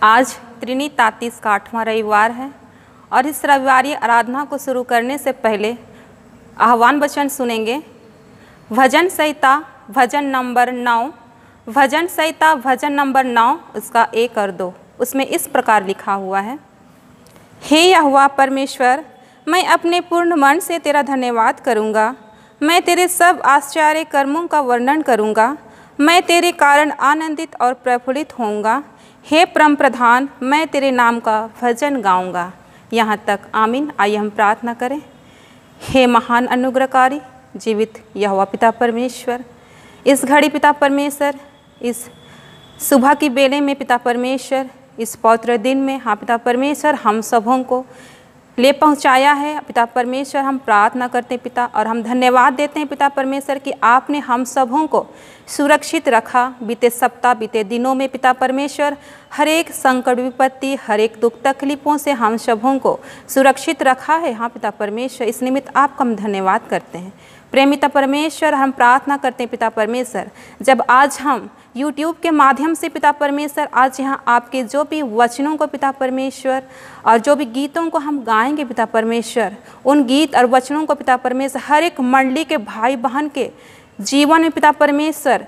आज त्रिनितातीस का 8वां रविवार है और इस रविवारी आराधना को शुरू करने से पहले आह्वान वचन सुनेंगे। भजन संहिता भजन नंबर 9, भजन संहिता भजन नंबर 9 उसका 1 और 2। उसमें इस प्रकार लिखा हुआ है, हे यहोवा परमेश्वर, मैं अपने पूर्ण मन से तेरा धन्यवाद करूँगा। मैं तेरे सब आश्चर्य कर्मों का वर्णन करूँगा। मैं तेरे कारण आनंदित और प्रफुल्लित होऊंगा। हे परम प्रधान, मैं तेरे नाम का भजन गाऊंगा। यहाँ तक आमीन। आइए हम प्रार्थना करें। हे महान अनुग्रहकारी जीवित यहोवा पिता परमेश्वर, इस घड़ी पिता परमेश्वर, इस सुबह की बेले में पिता परमेश्वर, इस पवित्र दिन में हाँ पिता परमेश्वर हम सबों को ले पहुंचाया है पिता परमेश्वर। हम प्रार्थना करते हैं पिता और हम धन्यवाद देते हैं पिता परमेश्वर कि आपने हम सबों को सुरक्षित रखा। बीते सप्ताह बीते दिनों में पिता परमेश्वर हर एक संकट विपत्ति हर एक दुख तकलीफ़ों से हम सबों को सुरक्षित रखा है। हाँ पिता परमेश्वर, इस निमित्त आपका हम धन्यवाद करते हैं। प्रेमिता परमेश्वर, हम प्रार्थना करते हैं पिता परमेश्वर, जब आज हम YouTube के माध्यम से पिता परमेश्वर आज यहाँ आपके जो भी वचनों को पिता परमेश्वर और जो भी गीतों को हम गाएंगे पिता परमेश्वर, उन गीत और वचनों को पिता परमेश्वर हर एक मंडली के भाई बहन के जीवन में पिता परमेश्वर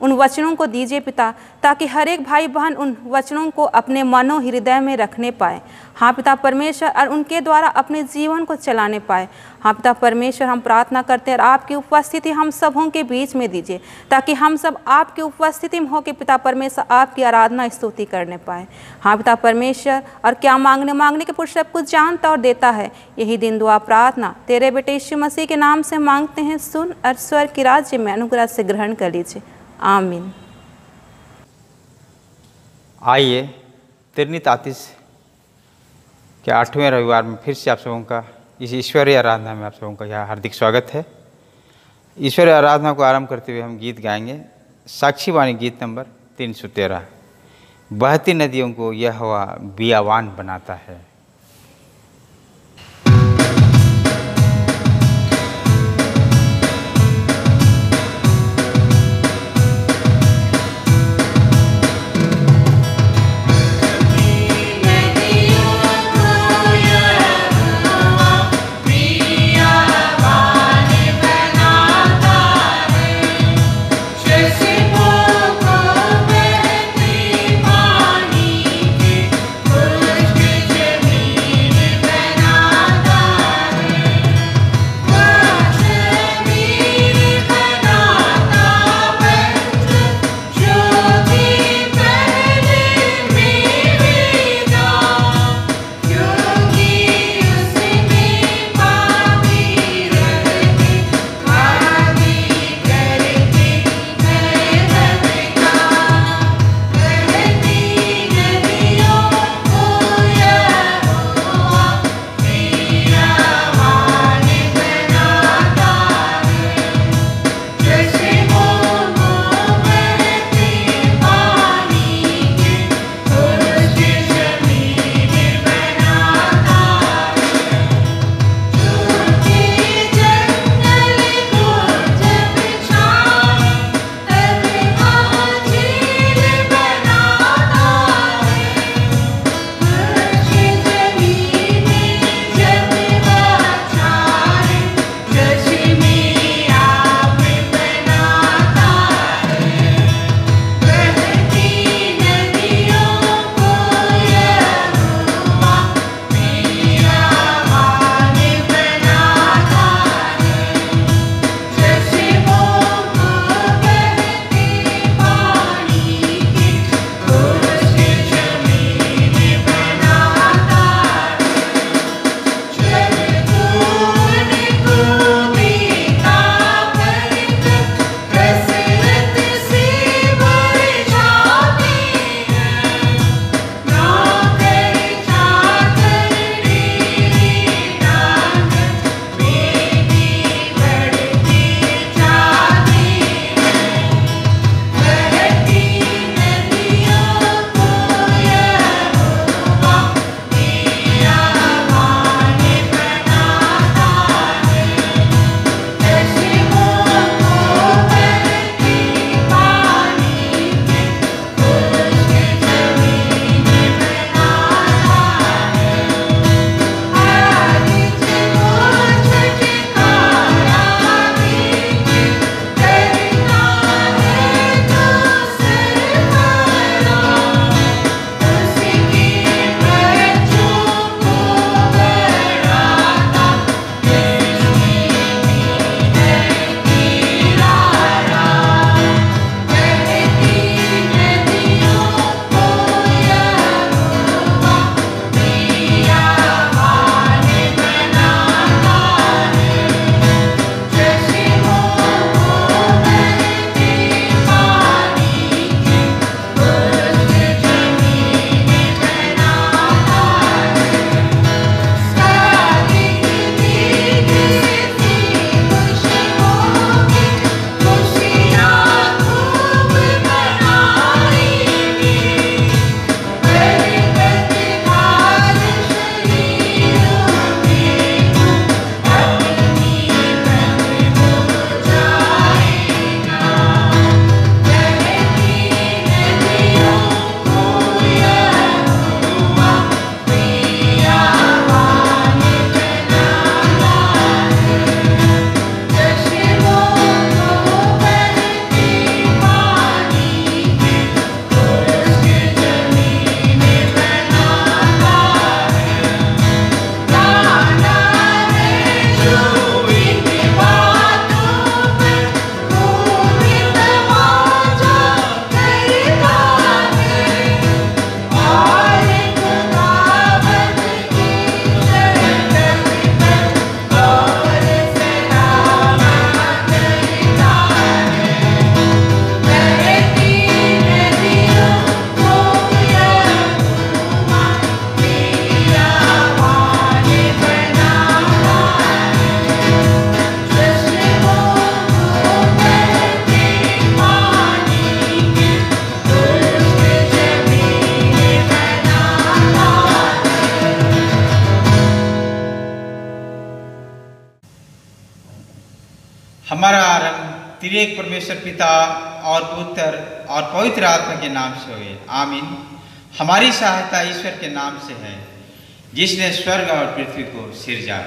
उन वचनों को दीजिए पिता, ताकि हर एक भाई बहन उन वचनों को अपने मनो हृदय में रखने पाए। हाँ पिता परमेश्वर, और उनके द्वारा अपने जीवन को चलाने पाए। हाँ पिता परमेश्वर, हम प्रार्थना करते हैं और आपकी उपस्थिति हम सबों के बीच में दीजिए, ताकि हम सब आपकी उपस्थिति में होकर पिता परमेश्वर आपकी आराधना स्तुति करने पाए। हाँ पिता परमेश्वर, और क्या मांगने के पुरुष सब कुछ जानता और देता है। यही दिन दुआ प्रार्थना तेरे बेटे यीशु मसीह के नाम से मांगते हैं। सुन और स्वर्ग के राज्य में अनुग्रह से ग्रहण कर लीजिए। आमीन। आइए त्रिनितातीस के 8वें रविवार में फिर से आप सबों का इस ईश्वरीय आराधना में आप सबों का यहाँ हार्दिक स्वागत है। ईश्वरीय आराधना को आरंभ करते हुए हम गीत गाएंगे। साक्षी वाणी गीत नंबर 313, बहती नदियों को यहोवा बियावान बनाता है। Shesi त्रिएक परमेश्वर पिता और पुत्र और पवित्र आत्मा के नाम से हुए, आमीन। हमारी सहायता ईश्वर के नाम से है, जिसने स्वर्ग और पृथ्वी को सिरजा।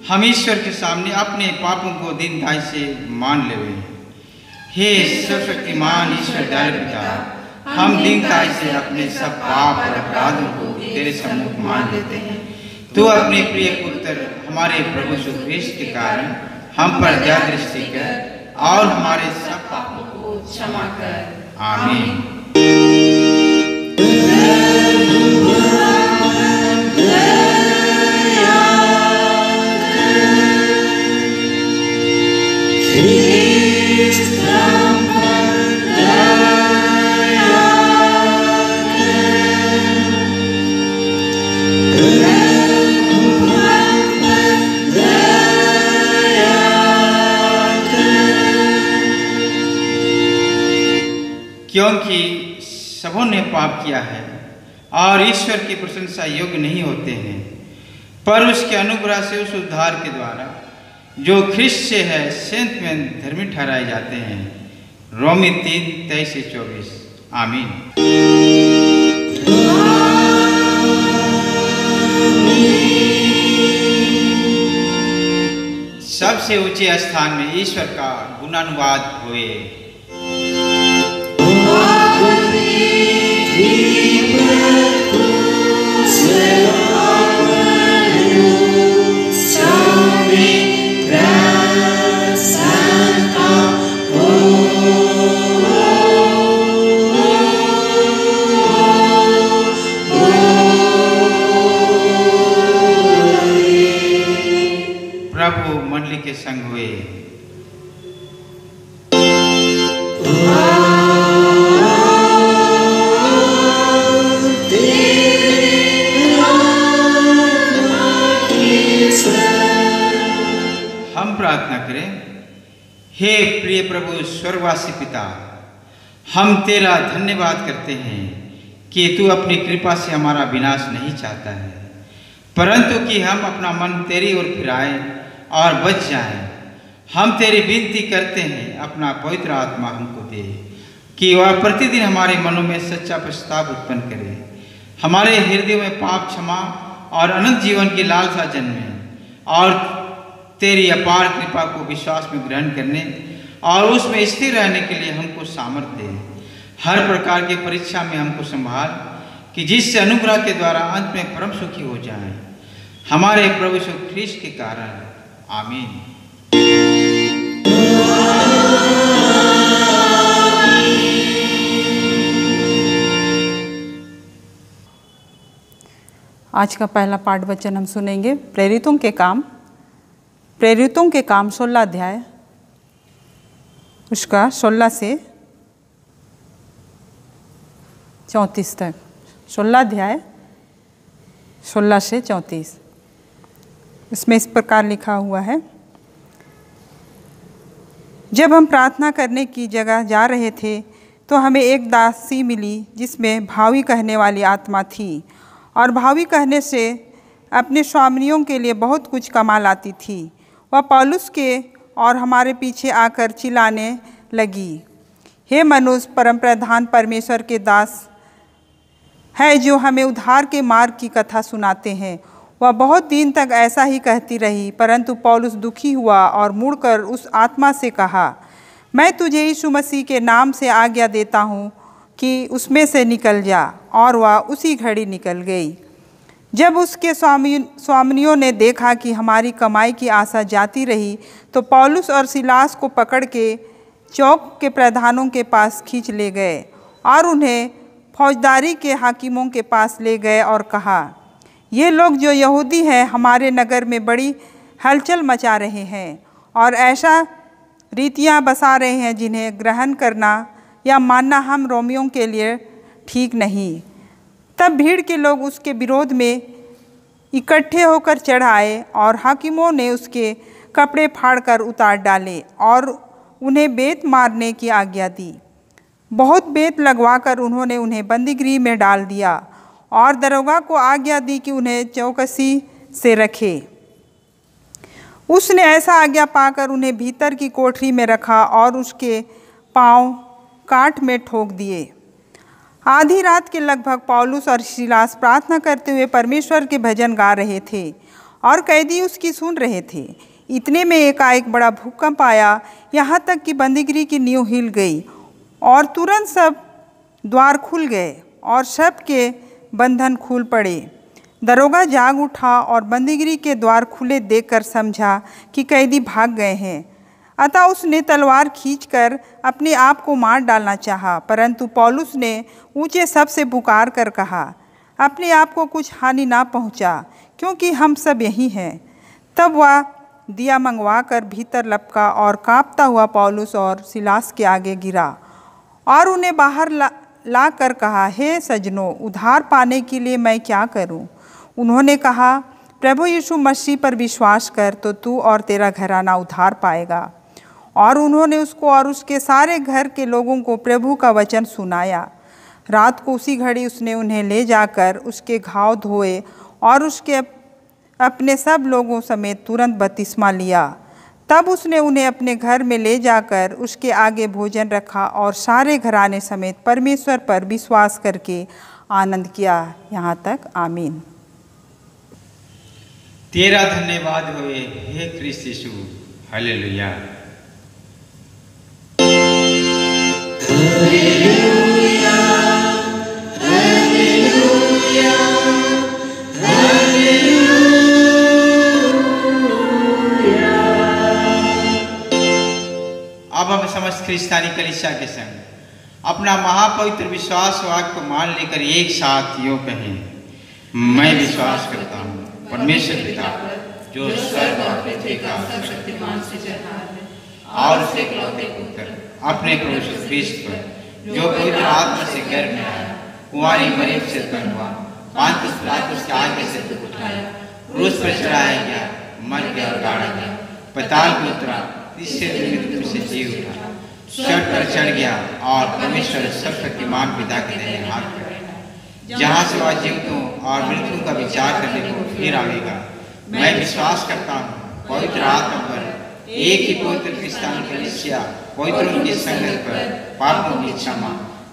हम ईश्वर के सामने अपने पापों को दीनताई से मान लेवे। हे सर्वशक्तिमान ईश्वर दयालु पिता, हम दीनताई से अपने सब पाप और अपराधों को तेरे सम्मुख मान लेते हैं। तू अपने प्रिय पुत्र हमारे प्रभु यीशु ख्रीस्त के कारण हम पर दया दृष्टि कर और हमारे सब पापों को क्षमा कर, आमीन। क्योंकि सबों ने पाप किया है और ईश्वर की प्रशंसा योग्य नहीं होते हैं, पर उसके अनुग्रह से उस उद्धार के द्वारा जो ख्रिस्त से है सेंत में धर्मी ठहराए जाते हैं। रोमी 3:23-24, आमीन। सबसे ऊंचे स्थान में ईश्वर का गुणानुवाद हुए। प्रभु मंडली के संग हुए। हम प्रार्थना करें। हे प्रिय प्रभु स्वर्गवासी पिता, हम तेरा धन्यवाद करते हैं कि तू अपनी कृपा से हमारा विनाश नहीं चाहता है, परंतु कि हम अपना मन तेरी ओर फिराएं और बच जाएं। हम तेरी विनती करते हैं, अपना पवित्र आत्मा हमको दे कि वह प्रतिदिन हमारे मनों में सच्चा पश्चाताप उत्पन्न करे, हमारे हृदयों में पाप क्षमा और अनंत जीवन की लालसा जन्मे, और तेरी अपार कृपा को विश्वास में ग्रहण करने और उसमें स्थिर रहने के लिए हमको सामर्थ्य दे। हर प्रकार की परीक्षा में हमको संभाल, कि जिससे अनुग्रह के द्वारा अंत में परम सुखी हो जाएं, हमारे प्रभु यीशु ख्रीस्त के कारण, आमीन। आज का पहला पाठ वचन हम सुनेंगे प्रेरितों के काम 16 अध्याय, उसका 16 से 34 तक। 16 अध्याय 16 से 34। इसमें इस प्रकार लिखा हुआ है। जब हम प्रार्थना करने की जगह जा रहे थे तो हमें एक दासी मिली जिसमें भावी कहने वाली आत्मा थी, और भावी कहने से अपने स्वामिनियों के लिए बहुत कुछ कमा लाती थी। वह पौलुस के और हमारे पीछे आकर चिल्लाने लगी, हे मनुष्य, परमप्रधान परमेश्वर के दास है जो हमें उद्धार के मार्ग की कथा सुनाते हैं। वह बहुत दिन तक ऐसा ही कहती रही, परंतु पौलुस दुखी हुआ और मुड़कर उस आत्मा से कहा, मैं तुझे यीशु मसीह के नाम से आज्ञा देता हूँ कि उसमें से निकल जा। और वह उसी घड़ी निकल गई। जब उसके स्वामिनियों ने देखा कि हमारी कमाई की आशा जाती रही, तो पौलुस और सिलास को पकड़ के चौक के प्रधानों के पास खींच ले गए और उन्हें फौजदारी के हाकिमों के पास ले गए और कहा, ये लोग जो यहूदी हैं हमारे नगर में बड़ी हलचल मचा रहे हैं और ऐसा रीतियां बसा रहे हैं जिन्हें ग्रहण करना या मानना हम रोमियों के लिए ठीक नहीं। तब भीड़ के लोग उसके विरोध में इकट्ठे होकर चढ़ आए और हाकिमों ने उसके कपड़े फाड़कर उतार डाले और उन्हें बेत मारने की आज्ञा दी। बहुत बेत लगवाकर उन्होंने उन्हें बंदीगृह में डाल दिया और दरोगा को आज्ञा दी कि उन्हें चौकसी से रखे। उसने ऐसा आज्ञा पाकर उन्हें भीतर की कोठरी में रखा और उसके पांव काठ में ठोक दिए। आधी रात के लगभग पौलुस और सीलास प्रार्थना करते हुए परमेश्वर के भजन गा रहे थे और कैदी उसकी सुन रहे थे। इतने में एकाएक बड़ा भूकंप आया, यहाँ तक कि बंदीगृह की नींव हिल गई और तुरंत सब द्वार खुल गए और सब के बंधन खुल पड़े। दरोगा जाग उठा और बंदीगृह के द्वार खुले देखकर समझा कि कैदी भाग गए हैं। अतः उसने तलवार खींचकर अपने आप को मार डालना चाहा, परंतु पौलुस ने ऊंचे शब्द से पुकार कर कहा, अपने आप को कुछ हानि ना पहुंचा, क्योंकि हम सब यही हैं। तब वह दिया मंगवाकर भीतर लपका और कांपता हुआ पौलुस और सीलास के आगे गिरा और उन्हें बाहर ला कर कहा, हे सज्जनों, उद्धार पाने के लिए मैं क्या करूं? उन्होंने कहा, प्रभु यीशु मसीह पर विश्वास कर तो तू और तेरा घराना उद्धार पाएगा। और उन्होंने उसको और उसके सारे घर के लोगों को प्रभु का वचन सुनाया। रात को उसी घड़ी उसने उन्हें ले जाकर उसके घाव धोए और उसके अपने सब लोगों समेत तुरंत बपतिस्मा लिया। तब उसने उन्हें अपने घर में ले जाकर उसके आगे भोजन रखा और सारे घराने समेत परमेश्वर पर विश्वास करके आनंद किया। यहाँ तक आमीन। तेरा धन्यवाद होए हे क्रिस्त यीशु, हालेलुया। अब हम समस्त ख्रिस्तानी कलीसिया के संग अपना महापवित्र विश्वास वाक्य को मान लेकर एक साथ यूं कहें, मैं विश्वास करता हूँ परमेश्वर पिता जो स्वर्ग और पृथ्वी का सर्वशक्तिमान सृजनहार है और उसके इकलौते पुत्र अपने प्रभु यीशु ख्रीस्त पर जो पवित्र आत्मा से गर्भ में आया, कुंवारी मरियम से उत्पन्न हुआ, पांतियुस पिलातुस के आज्ञा से दुख उठाया, क्रूस पर चढ़ाया गया, मर गया और गाड़ा गया, पाताल में उतरा, तीसरे दिन मृत्यु से जी उठा, स्वर्ग पर चढ़ गया और परमेश्वर सर्वशक्तिमान पिता के दाहिने हाथ पर है, जहाँ से वह जीवितों और मृत्यु का विचार करने को फिर आएगा। मैं विश्वास करता हूँ पवित्र आत्मा पर, एक ही पवित्र क्रिस्तानी कलीसिया, पवित्रों की संगत पर, पापों की क्षमा,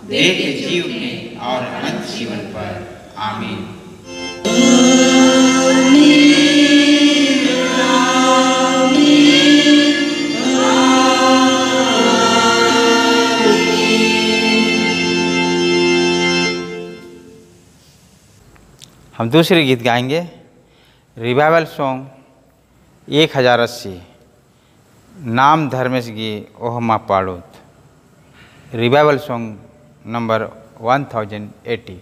देह के जीवन और अनंत जीवन पर। आमीन। हम दूसरे गीत गाएंगे, रिवाइवल सॉन्ग 1080, नाम धर्मेश गी ओहमा पाड़ोत, रिवाइवल सॉन्ग नंबर 1080।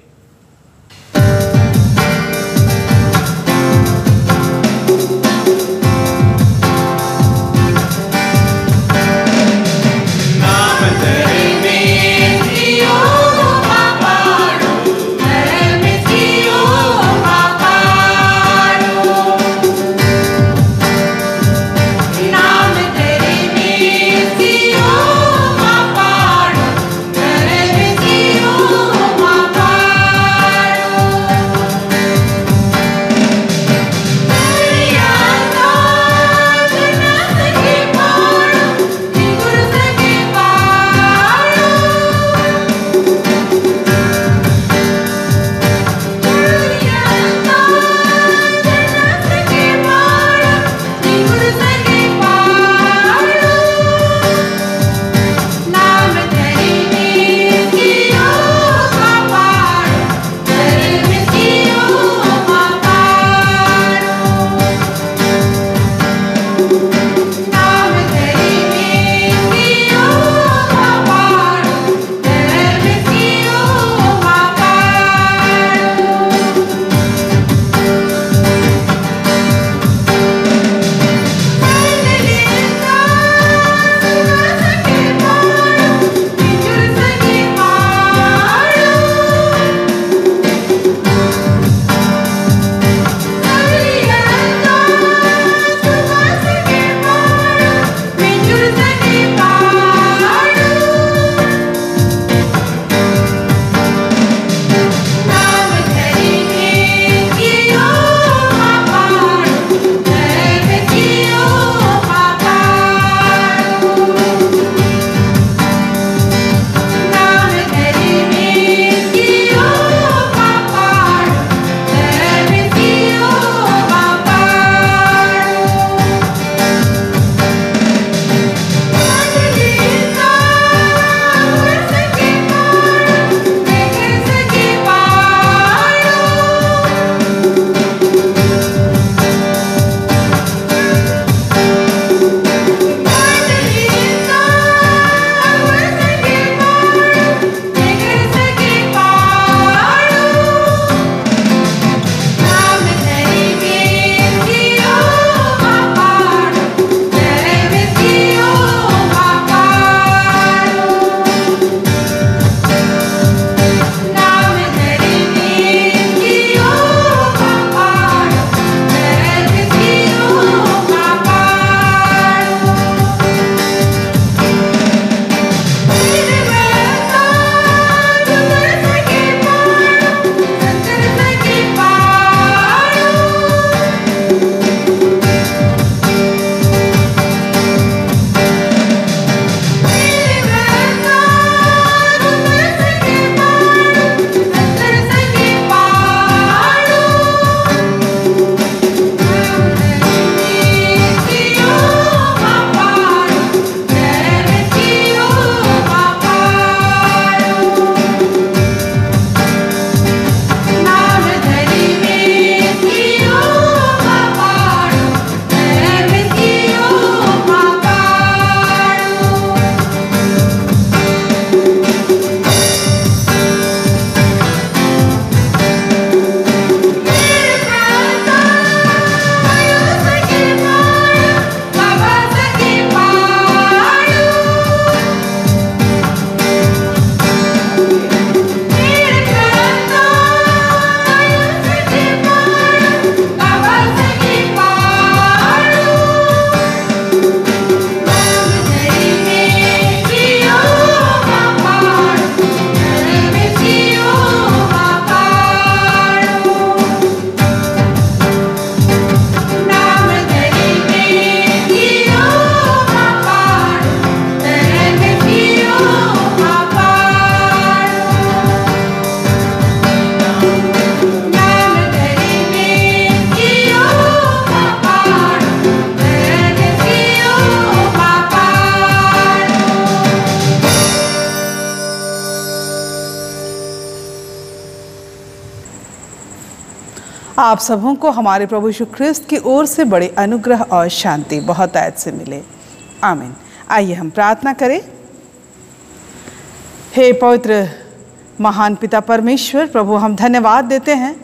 Bye. आप सबों को हमारे प्रभु यीशु ख्रिस्त की ओर से बड़े अनुग्रह और शांति बहुतायत से मिले। आमीन। आइए हम प्रार्थना करें। हे पवित्र महान पिता परमेश्वर, प्रभु हम धन्यवाद देते हैं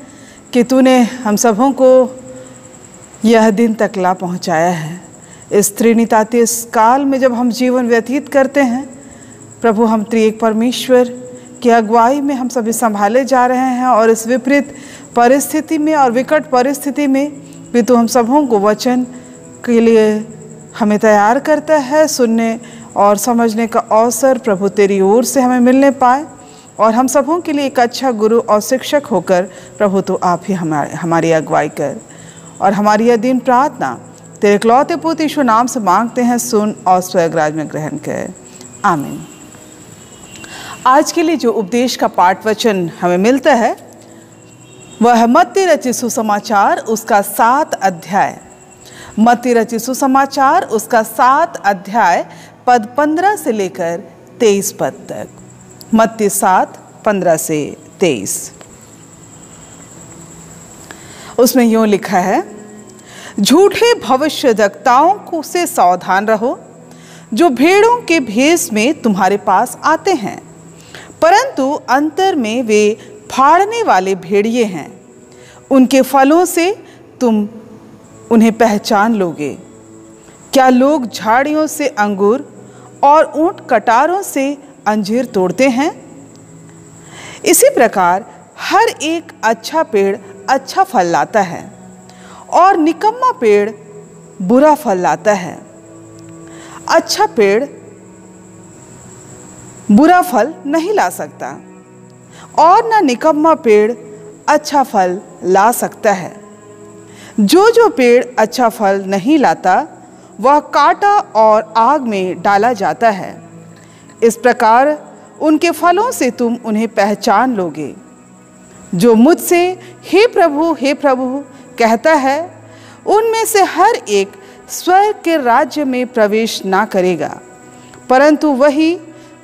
कि तूने हम सबों को यह दिन तक ला पहुंचाया है। इस त्रिनितातीय काल में जब हम जीवन व्यतीत करते हैं, प्रभु हम त्रिएक परमेश्वर की अगुवाई में हम सभी संभाले जा रहे हैं और इस विपरीत परिस्थिति में और विकट परिस्थिति में भी तू हम सबों को वचन के लिए हमें तैयार करता है। सुनने और समझने का अवसर प्रभु तेरी ओर से हमें मिलने पाए और हम सबों के लिए एक अच्छा गुरु और शिक्षक होकर प्रभु तो आप ही हमारी अगुवाई कर। और हमारी यह दिन प्रार्थना तेरे इकलौते पुत्र यीशु नाम से मांगते हैं, सुन और स्वर्गराज में ग्रहण कर। आमीन। आज के लिए जो उपदेश का पाठ वचन हमें मिलता है वह मत्ती रचित सुसमाचार उसका 7 अध्याय, मत्ती रचित सुसमाचार उसका 7 अध्याय पद 15 से लेकर 23 पद तक। मत्ती 7 15 से 23। उसमें यूं लिखा है, झूठे भविष्यद्वक्ताओं को से सावधान रहो, जो भेड़ों के भेष में तुम्हारे पास आते हैं, परंतु अंतर में वे फाड़ने वाले भेड़िए हैं। उनके फलों से तुम उन्हें पहचान लोगे। क्या लोग झाड़ियों से अंगूर और ऊंट कटारों से अंजीर तोड़ते हैं? इसी प्रकार हर एक अच्छा पेड़ अच्छा फल लाता है और निकम्मा पेड़ बुरा फल लाता है। अच्छा पेड़ बुरा फल नहीं ला सकता और न निकम्मा पेड़ अच्छा फल ला सकता है। जो पेड़ अच्छा फल नहीं लाता वह काटा और आग में डाला जाता है। इस प्रकार उनके फलों से तुम उन्हें पहचान लोगे। जो मुझसे हे प्रभु कहता है, उनमें से हर एक स्वर्ग के राज्य में प्रवेश ना करेगा, परंतु वही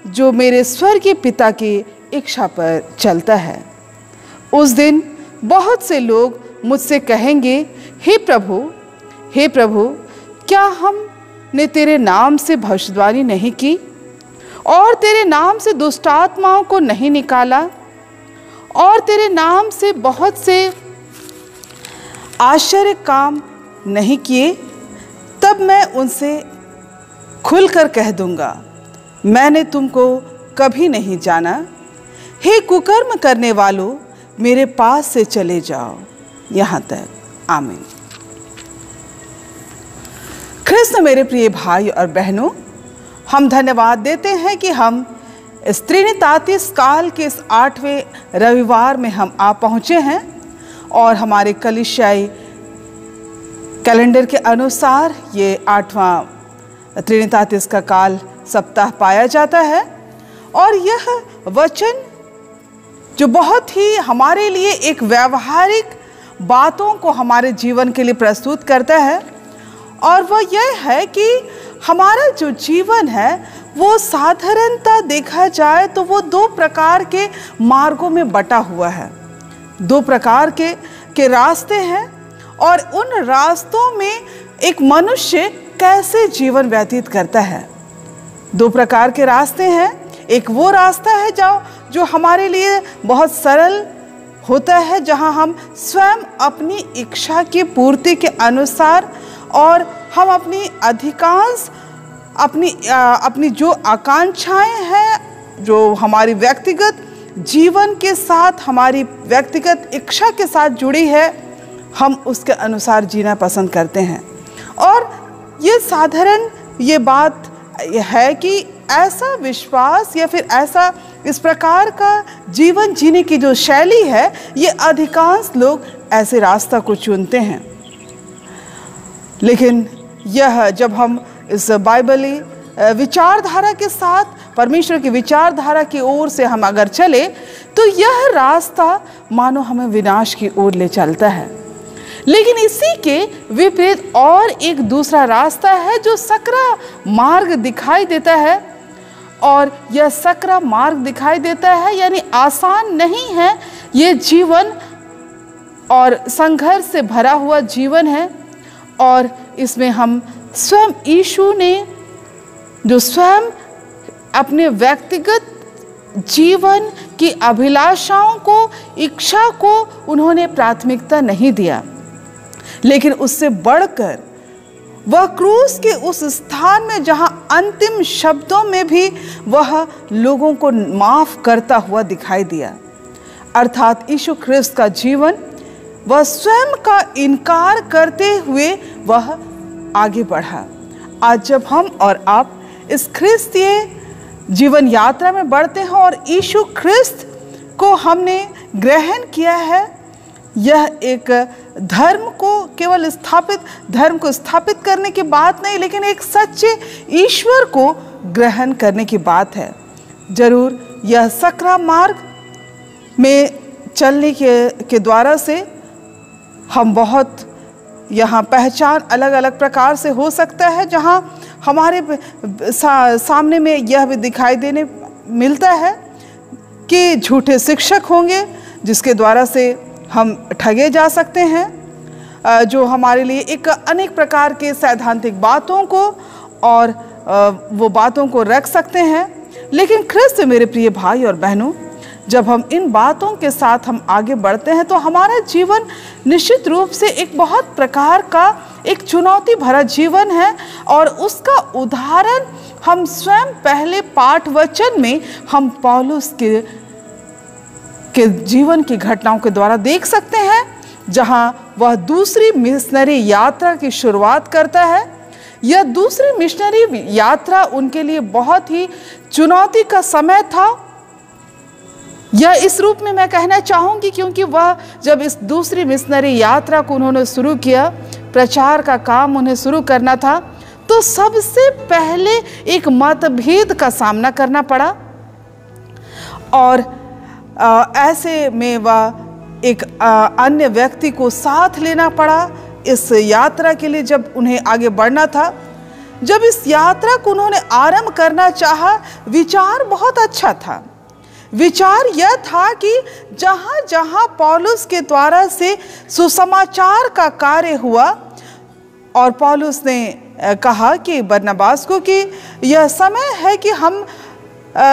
जो मेरे स्वर्गीय पिता की इच्छा पर चलता है। उस दिन बहुत से लोग मुझसे कहेंगे, हे प्रभु क्या हमने तेरे नाम से भविष्यवाणी नहीं की और तेरे नाम से दुष्ट आत्माओं को नहीं निकाला और तेरे नाम से बहुत से आश्चर्य काम नहीं किए? तब मैं उनसे खुलकर कह दूंगा, मैंने तुमको कभी नहीं जाना। हे कुकर्म करने वालों, मेरे पास से चले जाओ। यहाँ तक। आमीन। ख्रिस्त मेरे प्रिय भाई और बहनों, हम धन्यवाद देते हैं कि हम इस त्रिनितातीय काल के इस 8वें रविवार में हम आ पहुँचे हैं और हमारे कलीसियाई कैलेंडर के अनुसार ये 8वां त्रिनितातीय का काल सप्ताह पाया जाता है। और यह वचन जो बहुत ही हमारे लिए एक व्यावहारिक बातों को हमारे जीवन के लिए प्रस्तुत करता है, और वह यह है कि हमारा जो जीवन है वो साधारणतः देखा जाए तो वो 2 प्रकार के मार्गों में बटा हुआ है। 2 प्रकार के रास्ते हैं और उन रास्तों में एक मनुष्य कैसे जीवन व्यतीत करता है। 2 प्रकार के रास्ते हैं। एक वो रास्ता है जो हमारे लिए बहुत सरल होता है, जहां हम स्वयं अपनी इच्छा की पूर्ति के अनुसार और हम अपनी अधिकांश अपनी जो आकांक्षाएं हैं, जो हमारी व्यक्तिगत जीवन के साथ, हमारी व्यक्तिगत इच्छा के साथ जुड़ी है, हम उसके अनुसार जीना पसंद करते हैं। और ये साधारण ये बात है कि ऐसा विश्वास या फिर ऐसा इस प्रकार का जीवन जीने की जो शैली है, ये अधिकांश लोग ऐसे रास्ता को चुनते हैं। लेकिन यह जब हम इस बाइबली विचारधारा के साथ, परमेश्वर की विचारधारा की ओर से हम अगर चले, तो यह रास्ता मानो हमें विनाश की ओर ले चलता है। लेकिन इसी के विपरीत और एक दूसरा रास्ता है जो सकरा मार्ग दिखाई देता है। और यह सकरा मार्ग दिखाई देता है यानी आसान नहीं है ये जीवन और संघर्ष से भरा हुआ जीवन है। और इसमें हम स्वयं यीशु ने जो स्वयं अपने व्यक्तिगत जीवन की अभिलाषाओं को, इच्छा को उन्होंने प्राथमिकता नहीं दिया, लेकिन उससे बढ़कर वह क्रूस के उस स्थान में जहां अंतिम शब्दों में भी वह लोगों को माफ करता हुआ दिखाई दिया। अर्थात यीशु ख्रिस्त का जीवन, वह स्वयं का इनकार करते हुए वह आगे बढ़ा। आज जब हम और आप इस ख्रिस्तीय जीवन यात्रा में बढ़ते हैं और यीशु ख्रिस्त को हमने ग्रहण किया है, यह एक धर्म को स्थापित करने की बात नहीं, लेकिन एक सच्चे ईश्वर को ग्रहण करने की बात है। जरूर यह सकरा मार्ग में चलने के द्वारा से हम बहुत यहाँ पहचान अलग अलग प्रकार से हो सकता है, जहाँ हमारे सामने में यह भी दिखाई देने मिलता है कि झूठे शिक्षक होंगे जिसके द्वारा से हम ठगे जा सकते हैं, जो हमारे लिए एक अनेक प्रकार के सैद्धांतिक बातों को और वो बातों को रख सकते हैं। लेकिन ख्रिस्त मेरे प्रिय भाई और बहनों, जब हम इन बातों के साथ हम आगे बढ़ते हैं तो हमारा जीवन निश्चित रूप से एक बहुत प्रकार का एक चुनौती भरा जीवन है। और उसका उदाहरण हम स्वयं पहले पाठ वचन में हम पौलुस के जीवन की घटनाओं के द्वारा देख सकते हैं, जहां वह दूसरी मिशनरी यात्रा की शुरुआत करता है। यह दूसरी मिशनरी यात्रा उनके लिए बहुत ही चुनौती का समय था। यह इस रूप में मैं कहना चाहूँगी क्योंकि वह जब इस दूसरी मिशनरी यात्रा को उन्होंने शुरू किया, प्रचार का काम उन्हें शुरू करना था, तो सबसे पहले एक मतभेद का सामना करना पड़ा। और ऐसे में वह एक अन्य व्यक्ति को साथ लेना पड़ा इस यात्रा के लिए जब उन्हें आगे बढ़ना था। जब इस यात्रा को उन्होंने आरंभ करना चाहा, विचार बहुत अच्छा था। विचार यह था कि जहाँ जहाँ पौलुस के द्वारा से सुसमाचार का कार्य हुआ, और पौलुस ने कहा कि बरनबास को कि यह समय है कि हम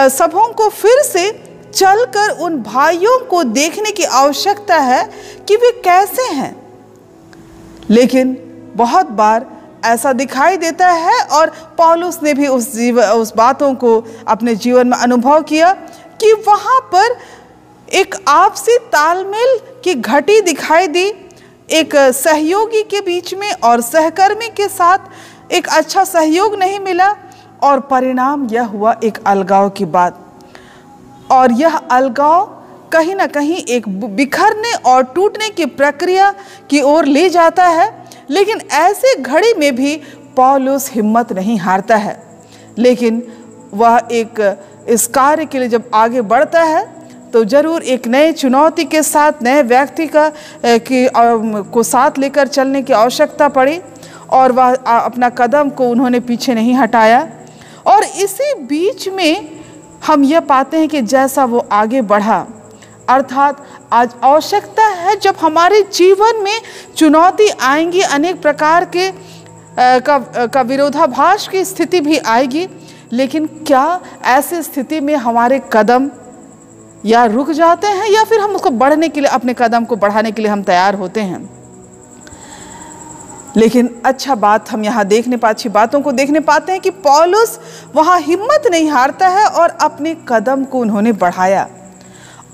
सबों को फिर से चलकर उन भाइयों को देखने की आवश्यकता है कि वे कैसे हैं। लेकिन बहुत बार ऐसा दिखाई देता है, और पौलुस ने भी उस बातों को अपने जीवन में अनुभव किया कि वहाँ पर एक आपसी तालमेल की घटी दिखाई दी, एक सहयोगी के बीच में और सहकर्मी के साथ एक अच्छा सहयोग नहीं मिला, और परिणाम यह हुआ एक अलगाव की बात। और यह अलगाव कहीं ना कहीं एक बिखरने और टूटने की प्रक्रिया की ओर ले जाता है। लेकिन ऐसे घड़ी में भी पौलुस हिम्मत नहीं हारता है, लेकिन वह एक इस कार्य के लिए जब आगे बढ़ता है तो जरूर एक नए चुनौती के साथ, नए व्यक्ति को साथ लेकर चलने की आवश्यकता पड़ी, और वह अपना कदम को उन्होंने पीछे नहीं हटाया। और इसी बीच में हम यह पाते हैं कि जैसा वो आगे बढ़ा, अर्थात आज आवश्यकता है जब हमारे जीवन में चुनौती आएंगी, अनेक प्रकार के का विरोधाभास की स्थिति भी आएगी, लेकिन क्या ऐसी स्थिति में हमारे कदम या रुक जाते हैं या फिर हम उसको बढ़ने के लिए, अपने कदम को बढ़ाने के लिए हम तैयार होते हैं। लेकिन अच्छा बात हम यहाँ अच्छी बातों को देखने पाते हैं कि पौलुस वहाँ हिम्मत नहीं हारता है और अपने कदम को उन्होंने बढ़ाया।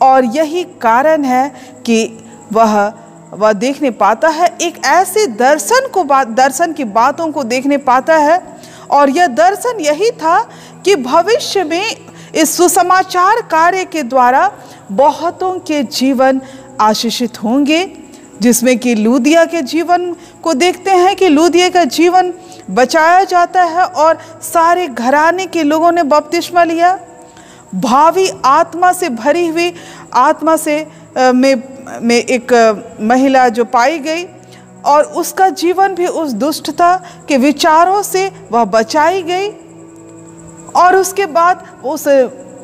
और यही कारण है कि वह देखने पाता है, एक ऐसे दर्शन की बातों को देखने पाता है। और यह दर्शन यही था कि भविष्य में इस सुसमाचार कार्य के द्वारा बहुतों के जीवन आशीषित होंगे, जिसमें कि लूदिया के जीवन को देखते हैं कि लूदिया का जीवन बचाया जाता है और सारे घराने के लोगों ने बपतिस्मा लिया। भावी आत्मा से भरी हुई आत्मा से में एक महिला जो पाई गई, और उसका जीवन भी उस दुष्टता के विचारों से वह बचाई गई। और उसके बाद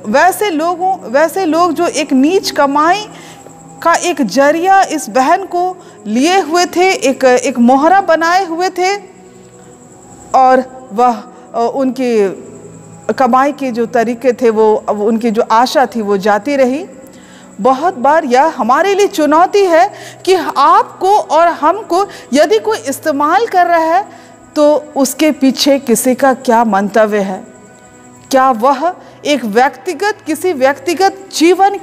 वैसे लोग जो एक नीच कमाई का एक जरिया इस बहन को लिए हुए थे, एक मोहरा बनाए हुए थे, और वह उनकी कमाई के जो तरीके थे, वो उनकी जो आशा थी वो जाती रही। बहुत बार यह हमारे लिए चुनौती है कि आपको और हमको यदि कोई इस्तेमाल कर रहा है तो उसके पीछे किसी का क्या मंतव्य है। क्या वह एक किसी व्यक्तिगत जीवन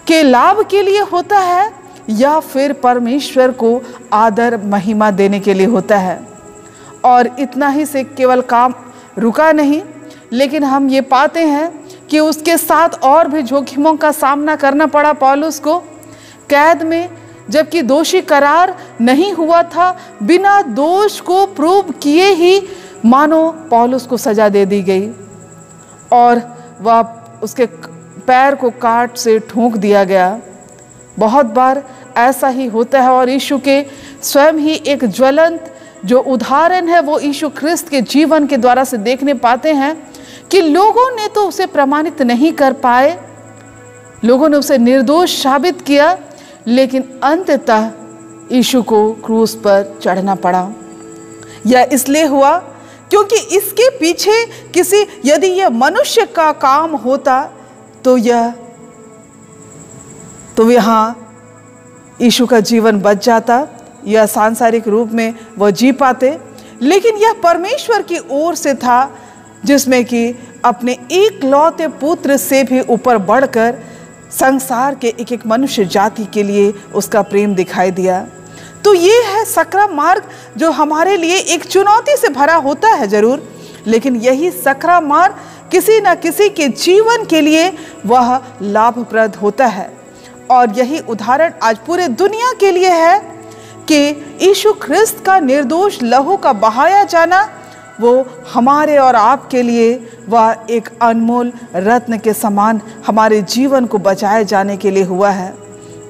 के लाभ के लिए होता है, या फिर परमेश्वर को आदर महिमा देने के लिए होता है। और इतना ही से केवल काम रुका नहीं, लेकिन हम ये पाते हैं कि उसके साथ और भी जोखिमों का सामना करना पड़ा पौलुस को। कैद में, जबकि दोषी करार नहीं हुआ था, बिना दोष को प्रूव किए ही मानो पौलुस को सजा दे दी गई और वह उसके पैर को काट से ठोंक दिया गया। बहुत बार ऐसा ही होता है, और यीशु के स्वयं ही एक ज्वलंत जो उदाहरण है वो यीशु ख्रिस्त के जीवन के द्वारा से देखने पाते हैं कि लोगों ने तो उसे प्रमाणित नहीं कर पाए, लोगों ने उसे निर्दोष साबित किया, लेकिन अंततः यीशु को क्रूस पर चढ़ना पड़ा। यह इसलिए हुआ क्योंकि इसके पीछे यदि यह मनुष्य का काम होता तो यहाँ यीशु का जीवन बच जाता, यह सांसारिक रूप में वह जी पाते। लेकिन यह परमेश्वर की ओर से था, जिसमें कि अपने एकलौते पुत्र से भी ऊपर बढ़कर संसार के एक एक मनुष्य जाति के लिए उसका प्रेम दिखाई दिया। तो ये है सकरा मार्ग, जो हमारे लिए एक चुनौती से भरा होता है जरूर, लेकिन यही सकरा मार्ग किसी न किसी के जीवन के लिए वह लाभप्रद होता है। और यही उदाहरण आज पूरे दुनिया के लिए है कि यीशु ख्रिस्त का निर्दोष लहू का बहाया जाना वो हमारे और आपके लिए वह एक अनमोल रत्न के समान हमारे जीवन को बचाए जाने के लिए हुआ है।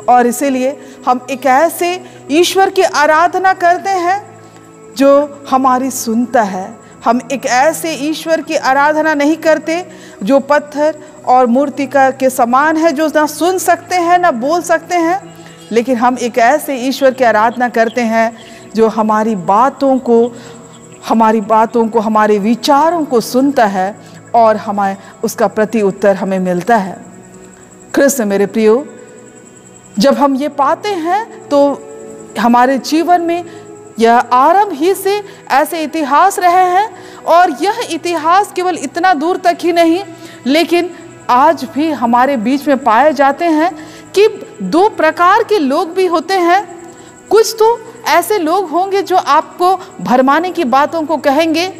और इसीलिए हम एक ऐसे ईश्वर की आराधना करते हैं जो हमारी सुनता है। हम एक ऐसे ईश्वर की आराधना नहीं करते जो पत्थर और मूर्तिका के समान है, जो ना सुन सकते हैं ना बोल सकते हैं, लेकिन हम एक ऐसे ईश्वर की आराधना करते हैं जो हमारी बातों को, हमारे विचारों को सुनता है और हमें उसका प्रति उत्तर हमें मिलता है। ख्रिस्त मेरे प्रियो, जब हम ये पाते हैं तो हमारे जीवन में यह आरंभ ही से ऐसे इतिहास रहे हैं, और यह इतिहास केवल इतना दूर तक ही नहीं, लेकिन आज भी हमारे बीच में पाए जाते हैं कि दो प्रकार के लोग भी होते हैं। कुछ तो ऐसे लोग होंगे जो आपको भरमाने की बातों को कहेंगे,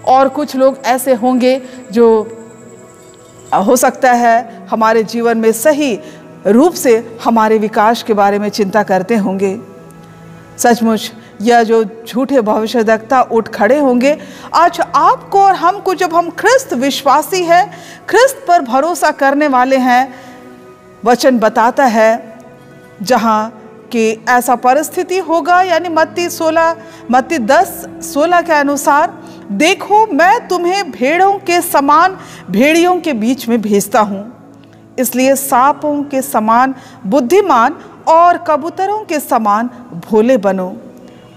और कुछ लोग ऐसे होंगे जो हो सकता है हमारे जीवन में सही रूप से हमारे विकास के बारे में चिंता करते होंगे। सचमुच यह जो झूठे भविष्यद्वक्ता उठ खड़े होंगे आज आपको और हमको, जब हम ख्रिस्त विश्वासी हैं, ख्रिस्त पर भरोसा करने वाले हैं, वचन बताता है जहाँ कि ऐसा परिस्थिति होगा, यानी मत्ती 10:16 के अनुसार, देखो मैं तुम्हें भेड़ों के समान भेड़ियों के बीच में भेजता हूँ, इसलिए सांपों के समान बुद्धिमान और कबूतरों के समान भोले बनो।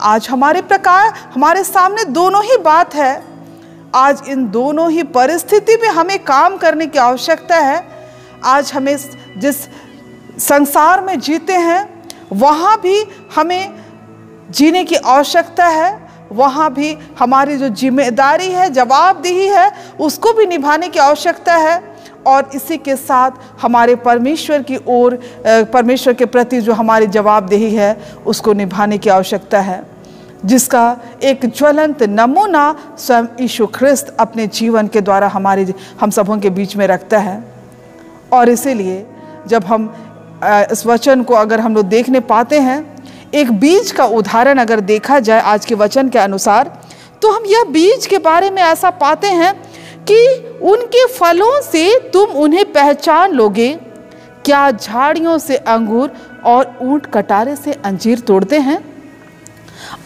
आज हमारे सामने दोनों ही बात है। आज इन दोनों ही परिस्थिति में हमें काम करने की आवश्यकता है। आज हमें जिस संसार में जीते हैं वहाँ भी हमें जीने की आवश्यकता है, वहाँ भी हमारी जो जिम्मेदारी है, जवाबदेही है, उसको भी निभाने की आवश्यकता है। और इसी के साथ हमारे परमेश्वर की ओर, परमेश्वर के प्रति जो हमारी जवाबदेही है उसको निभाने की आवश्यकता है, जिसका एक ज्वलंत नमूना स्वयं यीशु ख्रिस्त अपने जीवन के द्वारा हम सबों के बीच में रखता है। और इसीलिए जब हम इस वचन को अगर हम लोग देखने पाते हैं, एक बीज का उदाहरण अगर देखा जाए आज के वचन के अनुसार, तो हम यह बीज के बारे में ऐसा पाते हैं कि उनके फलों से तुम उन्हें पहचान लोगे। क्या झाड़ियों से अंगूर और ऊंट कटारे से अंजीर तोड़ते हैं?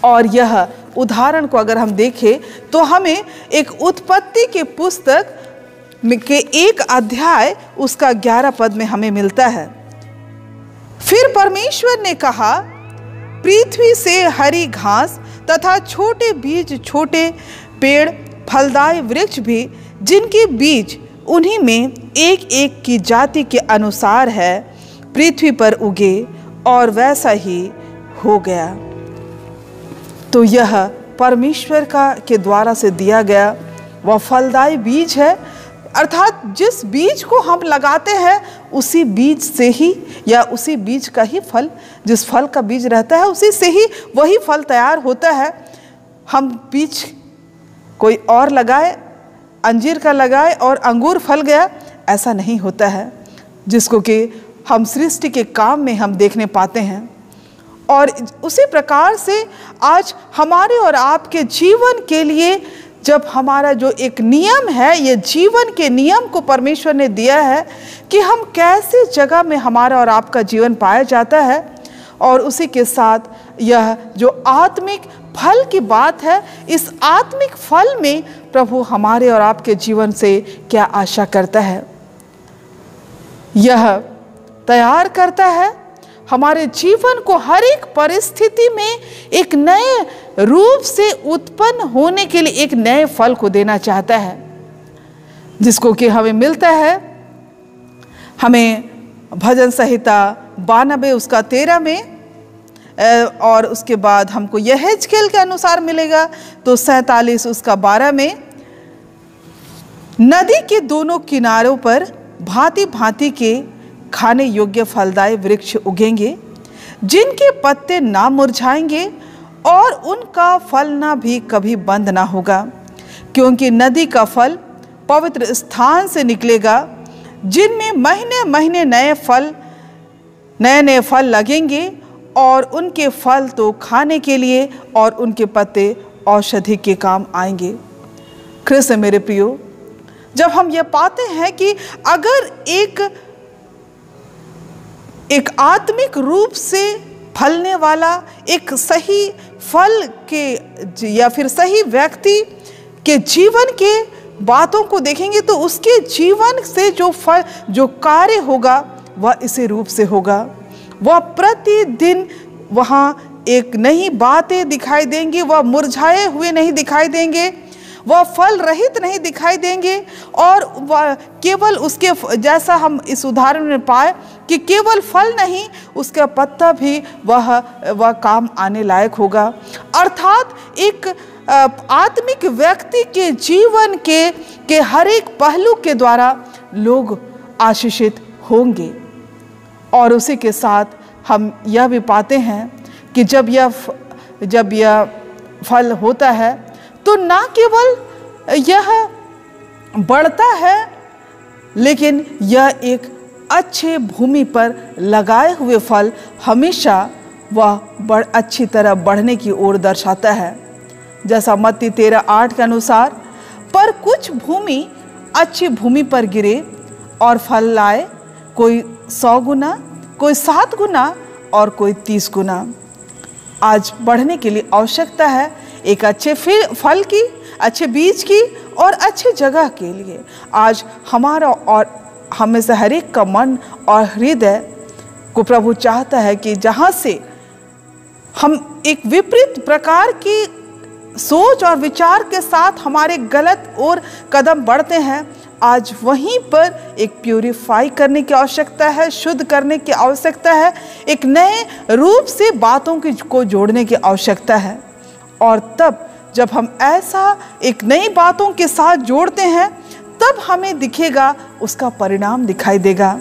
और यह उदाहरण को अगर हम देखें तो हमें एक उत्पत्ति के पुस्तक के 1 अध्याय उसका 11 पद में हमें मिलता है। फिर परमेश्वर ने कहा, पृथ्वी से हरी घास तथा छोटे बीज छोटे पेड़ फलदायी वृक्ष भी, जिनके बीज उन्हीं में एक एक की जाति के अनुसार है, पृथ्वी पर उगे, और वैसा ही हो गया। तो यह परमेश्वर के द्वारा से दिया गया वह फलदायी बीज है, अर्थात जिस बीज को हम लगाते हैं उसी बीज से ही, या उसी बीज का ही फल, जिस फल का बीज रहता है उसी से ही वही फल तैयार होता है। हम बीज कोई और लगाए, अंजीर का लगाए और अंगूर फल गया, ऐसा नहीं होता है, जिसको कि हम सृष्टि के काम में हम देखने पाते हैं। और उसी प्रकार से आज हमारे और आपके जीवन के लिए जब हमारा जो एक नियम है, ये जीवन के नियम को परमेश्वर ने दिया है कि हम कैसी जगह में हमारा और आपका जीवन पाया जाता है, और उसी के साथ यह जो आत्मिक फल की बात है, इस आत्मिक फल में प्रभु हमारे और आपके जीवन से क्या आशा करता है। यह तैयार करता है हमारे जीवन को हर एक परिस्थिति में एक नए रूप से उत्पन्न होने के लिए एक नए फल को देना चाहता है, जिसको कि हमें मिलता है। हमें भजन संहिता 92 उसका 13 में, और उसके बाद हमको यहेजकेल के अनुसार मिलेगा तो 47 उसका 12 में, नदी के दोनों किनारों पर भांति भांति के खाने योग्य फलदायी वृक्ष उगेंगे, जिनके पत्ते ना मुरझाएंगे और उनका फलना भी कभी बंद ना होगा, क्योंकि नदी का फल पवित्र स्थान से निकलेगा, जिनमें महीने महीने नए नए फल लगेंगे, और उनके फल तो खाने के लिए और उनके पत्ते औषधि के काम आएंगे। ख्रिस्त मेरे प्रियो, जब हम ये पाते हैं कि अगर एक आत्मिक रूप से फलने वाला एक सही फल के या फिर सही व्यक्ति के जीवन के बातों को देखेंगे, तो उसके जीवन से जो कार्य होगा वह इसी रूप से होगा। वह प्रतिदिन वहाँ एक नई बातें दिखाई देंगी, वह मुरझाए हुए नहीं दिखाई देंगे, वह फल रहित नहीं दिखाई देंगे, और वह केवल उसके, जैसा हम इस उदाहरण में पाए कि केवल फल नहीं, उसका पत्ता भी वह काम आने लायक होगा। अर्थात एक आत्मिक व्यक्ति के जीवन के हर एक पहलू के द्वारा लोग आशीषित होंगे। और उसी के साथ हम यह भी पाते हैं कि जब यह फल होता है तो ना केवल यह बढ़ता है, लेकिन यह एक अच्छे भूमि पर लगाए हुए फल हमेशा वह अच्छी तरह बढ़ने की ओर दर्शाता है। जैसा मत्ती 13:8 के अनुसार, पर कुछ भूमि अच्छी भूमि पर गिरे और फल लाए, कोई 100 गुना, कोई 7 गुना और कोई 30 गुना। आज बढ़ने के लिए आवश्यकता है एक अच्छे फल की, अच्छे बीज की और अच्छी जगह के लिए। आज हमारा और हमें से हर एक का मन और हृदय को प्रभु चाहता है कि जहाँ से हम एक विपरीत प्रकार की सोच और विचार के साथ हमारे गलत और कदम बढ़ते हैं, आज वहीं पर एक प्यूरिफाई करने की आवश्यकता है, शुद्ध करने की आवश्यकता है, एक नए रूप से बातों को जोड़ने की आवश्यकता है। और तब जब हम ऐसा एक नई बातों के साथ जोड़ते हैं, तब हमें दिखेगा, उसका परिणाम दिखाई देगा।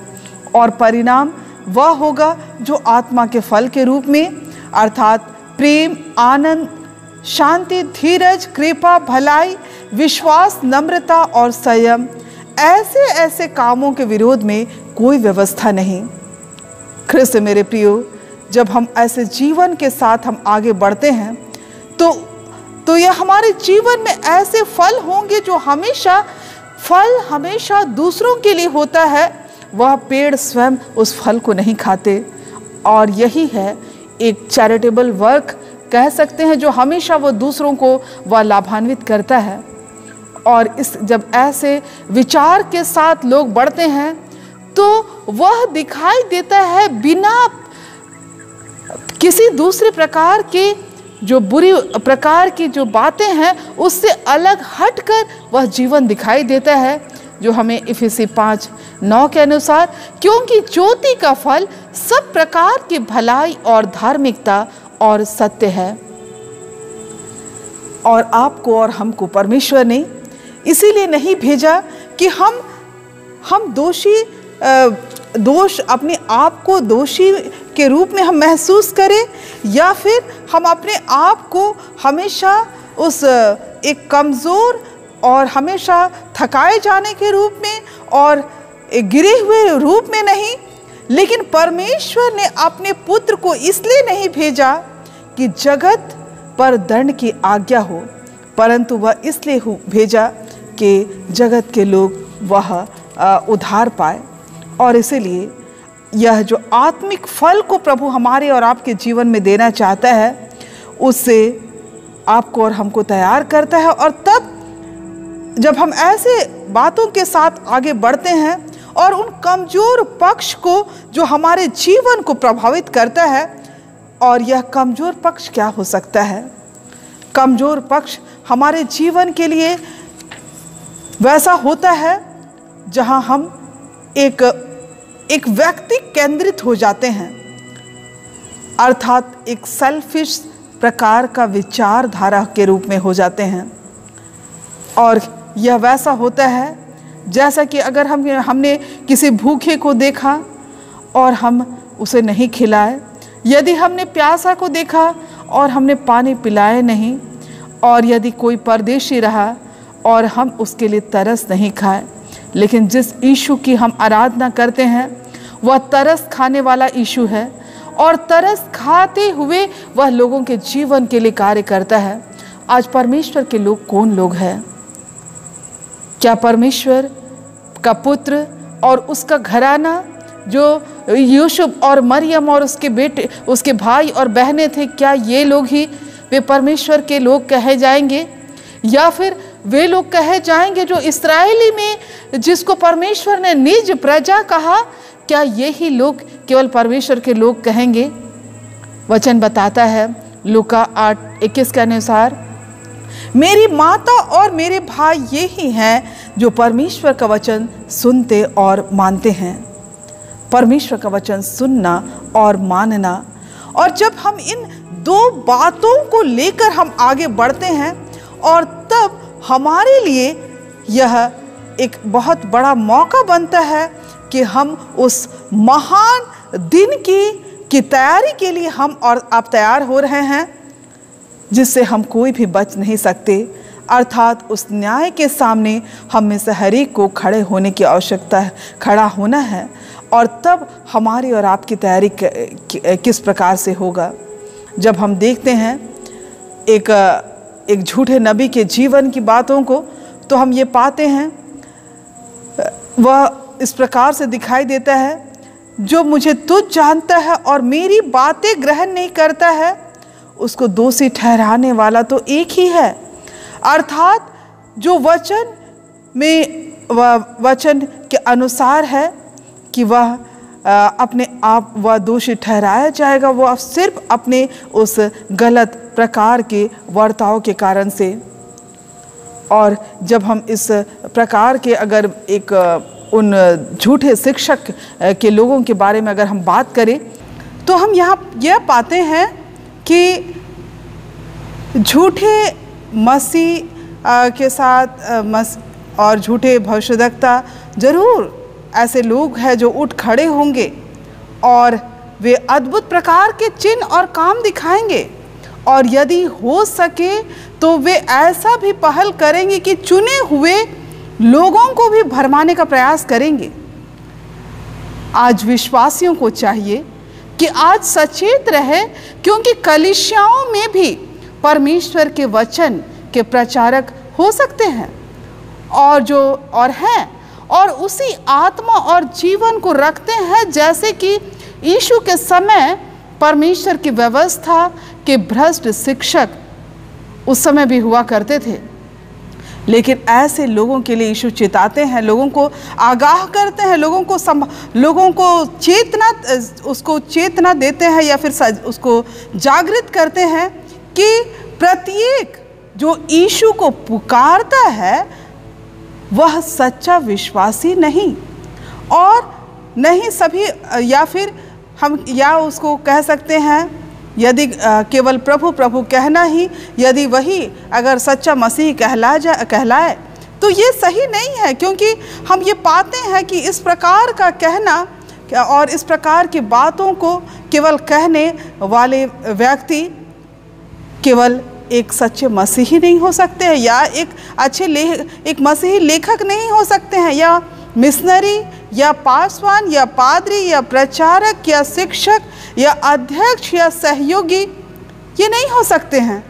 और परिणाम वह होगा जो आत्मा के फल के रूप में, अर्थात प्रेम, आनंद, शांति, धीरज, कृपा, भलाई, विश्वास, नम्रता और संयम, ऐसे कामों के विरोध में कोई व्यवस्था नहीं। ख्रिस्त मेरे प्रियो, जब हम ऐसे जीवन के साथ हम आगे बढ़ते हैं तो यह हमारे जीवन में ऐसे फल होंगे जो हमेशा दूसरों के लिए होता है। वह पेड़ स्वयं उस फल को नहीं खाते, और यही है एक चैरिटेबल वर्क कह सकते हैं, जो हमेशा वो दूसरों को वह लाभान्वित करता है। और जब ऐसे विचार के साथ लोग बढ़ते हैं तो वह दिखाई देता है बिना किसी दूसरे प्रकार के जो बुरी प्रकार की जो बातें हैं उससे अलग हटकर वह जीवन दिखाई देता है, जो हमें इफिसी 5:9 के अनुसार, क्योंकि ज्योति का फल सब प्रकार की भलाई और धार्मिकता और सत्य है। और आपको और हमको परमेश्वर ने इसीलिए नहीं भेजा कि हम दोष अपने आप को दोषी के रूप में हम महसूस करें, या फिर हम अपने आप को हमेशा उस एक कमज़ोर और हमेशा थकाए जाने के रूप में और एक गिरे हुए रूप में नहीं, लेकिन परमेश्वर ने अपने पुत्र को इसलिए नहीं भेजा कि जगत पर दंड की आज्ञा हो, परंतु वह इसलिए भेजा कि जगत के लोग वह उद्धार पाए। और इसीलिए यह जो आत्मिक फल को प्रभु हमारे और आपके जीवन में देना चाहता है, उससे आपको और हमको तैयार करता है। और तब जब हम ऐसे बातों के साथ आगे बढ़ते हैं और उन कमज़ोर पक्ष को जो हमारे जीवन को प्रभावित करता है, और यह कमज़ोर पक्ष क्या हो सकता है? कमज़ोर पक्ष हमारे जीवन के लिए वैसा होता है जहां हम एक व्यक्ति केंद्रित हो जाते हैं, अर्थात एक सेल्फिश प्रकार का विचारधारा के रूप में हो जाते हैं। और यह वैसा होता है जैसा कि अगर हमने किसी भूखे को देखा और हम उसे नहीं खिलाए, यदि हमने प्यासा को देखा और हमने पानी पिलाए नहीं, और यदि कोई परदेशी रहा और हम उसके लिए तरस नहीं खाए। लेकिन जिस यीशु की हम आराधना करते हैं वह तरस खाने वाला यीशु है, और तरस खाते हुए वह लोगों के जीवन के लिए कार्य करता है। आज परमेश्वर के लोग कौन लोग हैं? क्या परमेश्वर का पुत्र और उसका घराना जो यूसुफ और मरियम और उसके बेटे, उसके भाई और बहनें थे, क्या ये लोग ही वे परमेश्वर के लोग कहे जाएंगे? या फिर वे लोग कहे जाएंगे जो इस्राएली में जिसको परमेश्वर ने निज प्रजा कहा, क्या यही लोग केवल परमेश्वर के लोग कहेंगे? वचन बताता है लूका 8:21 के अनुसार, मेरी माता और मेरे भाई ये ही हैं जो परमेश्वर का वचन सुनते और मानते हैं। परमेश्वर का वचन सुनना और मानना। और जब हम इन दो बातों को लेकर हम आगे बढ़ते हैं, और तब हमारे लिए यह एक बहुत बड़ा मौका बनता है कि हम उस महान दिन की तैयारी के लिए हम और आप तैयार हो रहे हैं, जिससे हम कोई भी बच नहीं सकते। अर्थात उस न्याय के सामने हम में से हर एक को खड़े होने की आवश्यकता है, खड़ा होना है। और तब हमारी और आपकी तैयारी किस प्रकार से होगा? जब हम देखते हैं एक झूठे नबी के जीवन की बातों को, तो हम ये पाते हैं वह इस प्रकार से दिखाई देता है, जो मुझे तुझ जानता है और मेरी बातें ग्रहण नहीं करता है, उसको दोषी ठहराने वाला तो एक ही है। अर्थात जो वचन के अनुसार है कि वह अपने आप वह दोषी ठहराया जाएगा, वह सिर्फ अपने उस गलत प्रकार के वर्ताव के कारण से। और जब हम इस प्रकार के अगर उन झूठे शिक्षक के लोगों के बारे में अगर हम बात करें, तो हम यहाँ यह पाते हैं कि झूठे मसीह के साथ और झूठे भविष्यद्वक्ता जरूर ऐसे लोग हैं जो उठ खड़े होंगे और वे अद्भुत प्रकार के चिन्ह और काम दिखाएंगे। और यदि हो सके तो वे ऐसा भी पहल करेंगे कि चुने हुए लोगों को भी भरमाने का प्रयास करेंगे। आज विश्वासियों को चाहिए कि आज सचेत रहे, क्योंकि कलीसियाओं में भी परमेश्वर के वचन के प्रचारक हो सकते हैं और हैं और उसी आत्मा और जीवन को रखते हैं, जैसे कि यीशु के समय परमेश्वर की व्यवस्था के भ्रष्ट शिक्षक उस समय भी हुआ करते थे। लेकिन ऐसे लोगों के लिए यीशु चेताते हैं, लोगों को आगाह करते हैं, लोगों को चेतना देते हैं या फिर उसको जागृत करते हैं कि प्रत्येक जो यीशु को पुकारता है वह सच्चा विश्वासी नहीं, और नहीं सभी, या फिर हम या उसको कह सकते हैं यदि केवल प्रभु प्रभु कहना ही यदि वही अगर सच्चा मसीह कहलाए तो ये सही नहीं है, क्योंकि हम ये पाते हैं कि इस प्रकार का कहना और इस प्रकार की बातों को केवल कहने वाले व्यक्ति केवल एक सच्चे मसीही नहीं हो सकते हैं, या एक मसीही लेखक नहीं हो सकते हैं, या मिशनरी या पासवान या पादरी या प्रचारक या शिक्षक या अध्यक्ष या सहयोगी ये नहीं हो सकते हैं,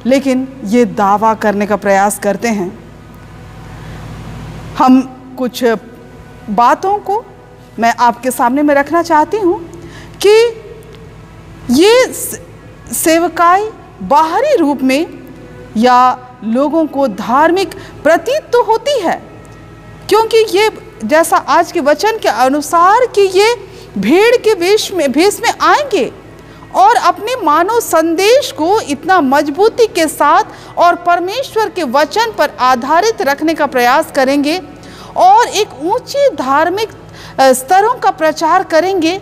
लेकिन ये दावा करने का प्रयास करते हैं। हम कुछ बातों को मैं आपके सामने में रखना चाहती हूँ कि ये सेवकाई बाहरी रूप में या लोगों को धार्मिक प्रतीत तो होती है, क्योंकि ये जैसा आज के वचन के अनुसार कि ये भीड़ के भेष में आएंगे और अपने मानव संदेश को इतना मजबूती के साथ और परमेश्वर के वचन पर आधारित रखने का प्रयास करेंगे और एक ऊंची धार्मिक स्तरों का प्रचार करेंगे,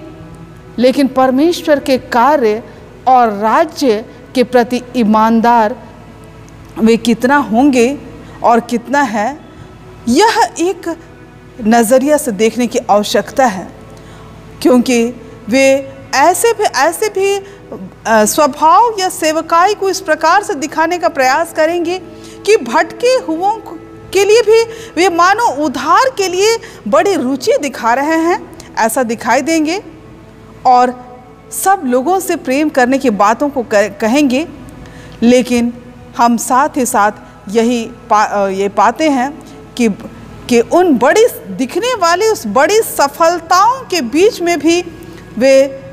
लेकिन परमेश्वर के कार्य और राज्य के प्रति ईमानदार वे कितना होंगे और कितना है, यह एक नज़रिया से देखने की आवश्यकता है, क्योंकि वे ऐसे भी स्वभाव या सेवकाई को इस प्रकार से दिखाने का प्रयास करेंगे कि भटके हुओं के लिए भी वे मानो उद्धार के लिए बड़ी रुचि दिखा रहे हैं, ऐसा दिखाई देंगे और सब लोगों से प्रेम करने की बातों को कहेंगे। लेकिन हम साथ ही साथ ये पाते हैं कि उन बड़ी दिखने वाली उस बड़ी सफलताओं के बीच में भी वे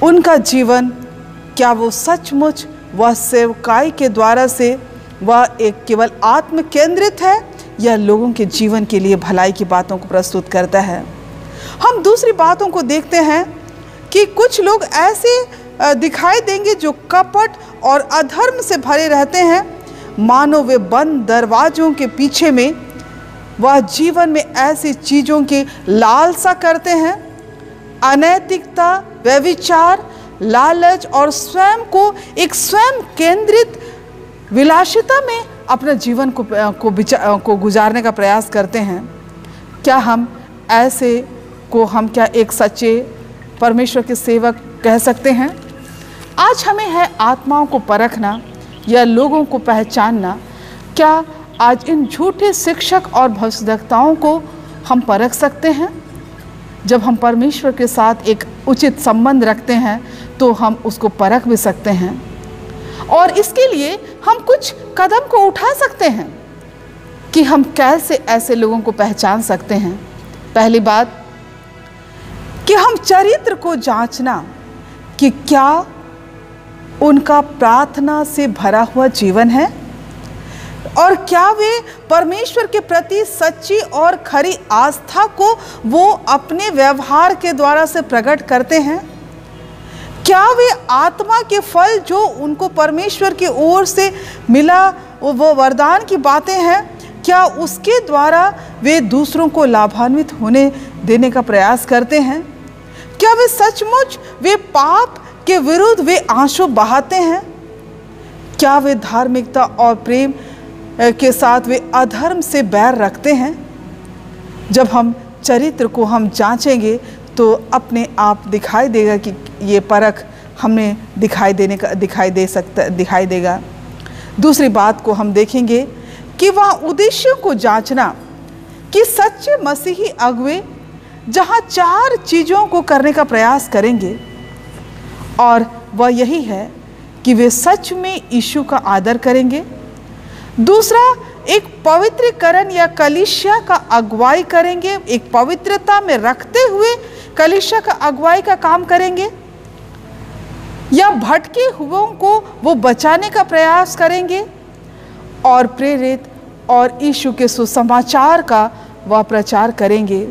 उनका जीवन क्या वो सचमुच वह सेवकाई के द्वारा से वह एक केवल आत्म केंद्रित है या लोगों के जीवन के लिए भलाई की बातों को प्रस्तुत करता है। हम दूसरी बातों को देखते हैं कि कुछ लोग ऐसे दिखाई देंगे जो कपट और अधर्म से भरे रहते हैं, मानो वे बंद दरवाजों के पीछे में वह जीवन में ऐसी चीज़ों की लालसा करते हैं, अनैतिकता, व्यभिचार, लालच और स्वयं को एक स्वयं केंद्रित विलासिता में अपने जीवन को गुजारने का प्रयास करते हैं। क्या हम ऐसे को हम क्या एक सच्चे परमेश्वर के सेवक कह सकते हैं? आज हमें है आत्माओं को परखना या लोगों को पहचानना। क्या आज इन झूठे शिक्षक और भविष्यवक्ताओं को हम परख सकते हैं? जब हम परमेश्वर के साथ एक उचित संबंध रखते हैं तो हम उसको परख भी सकते हैं, और इसके लिए हम कुछ कदम को उठा सकते हैं कि हम कैसे ऐसे लोगों को पहचान सकते हैं। पहली बात कि हम चरित्र को जांचना कि क्या उनका प्रार्थना से भरा हुआ जीवन है और क्या वे परमेश्वर के प्रति सच्ची और खरी आस्था को वो अपने व्यवहार के द्वारा से प्रकट करते हैं। क्या वे आत्मा के फल जो उनको परमेश्वर की ओर से मिला वो वरदान की बातें हैं, क्या उसके द्वारा वे दूसरों को लाभान्वित होने देने का प्रयास करते हैं? क्या वे सचमुच वे पाप के विरुद्ध वे आंसू बहाते हैं? क्या वे धार्मिकता और प्रेम के साथ वे अधर्म से बैर रखते हैं? जब हम चरित्र को हम जांचेंगे तो अपने आप दिखाई देगा कि ये परख हमें दिखाई देगा। दूसरी बात को हम देखेंगे कि वह उद्देश्यों को जांचना कि सच्चे मसीही अगुवे जहाँ 4 चीज़ों को करने का प्रयास करेंगे, और वह यही है कि वे सच में यीशु का आदर करेंगे। दूसरा, एक पवित्रीकरण या कलीसिया का अगुवाई करेंगे, एक पवित्रता में रखते हुए कलीसिया का अगुवाई का काम करेंगे, या भटके हुओं को वो बचाने का प्रयास करेंगे, और प्रेरित और यीशु के सुसमाचार का वह प्रचार करेंगे।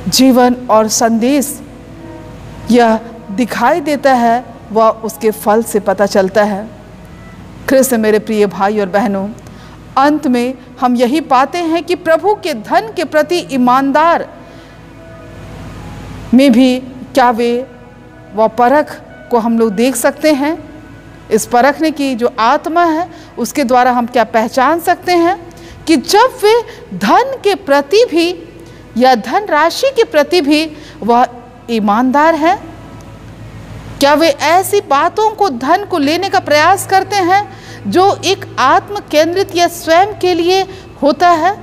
जीवन और संदेश यह दिखाई देता है, वह उसके फल से पता चलता है। ख्रिस्त मेरे प्रिय भाई और बहनों, अंत में हम यही पाते हैं कि प्रभु के धन के प्रति ईमानदार में भी क्या वह परख को हम लोग देख सकते हैं। इस परखने की जो आत्मा है उसके द्वारा हम क्या पहचान सकते हैं कि जब वे धन के प्रति भी या धन राशि के प्रति भी वह ईमानदार है। क्या वे ऐसी बातों को, धन को लेने का प्रयास करते हैं जो एक आत्म केंद्रित या स्वयं के लिए होता है,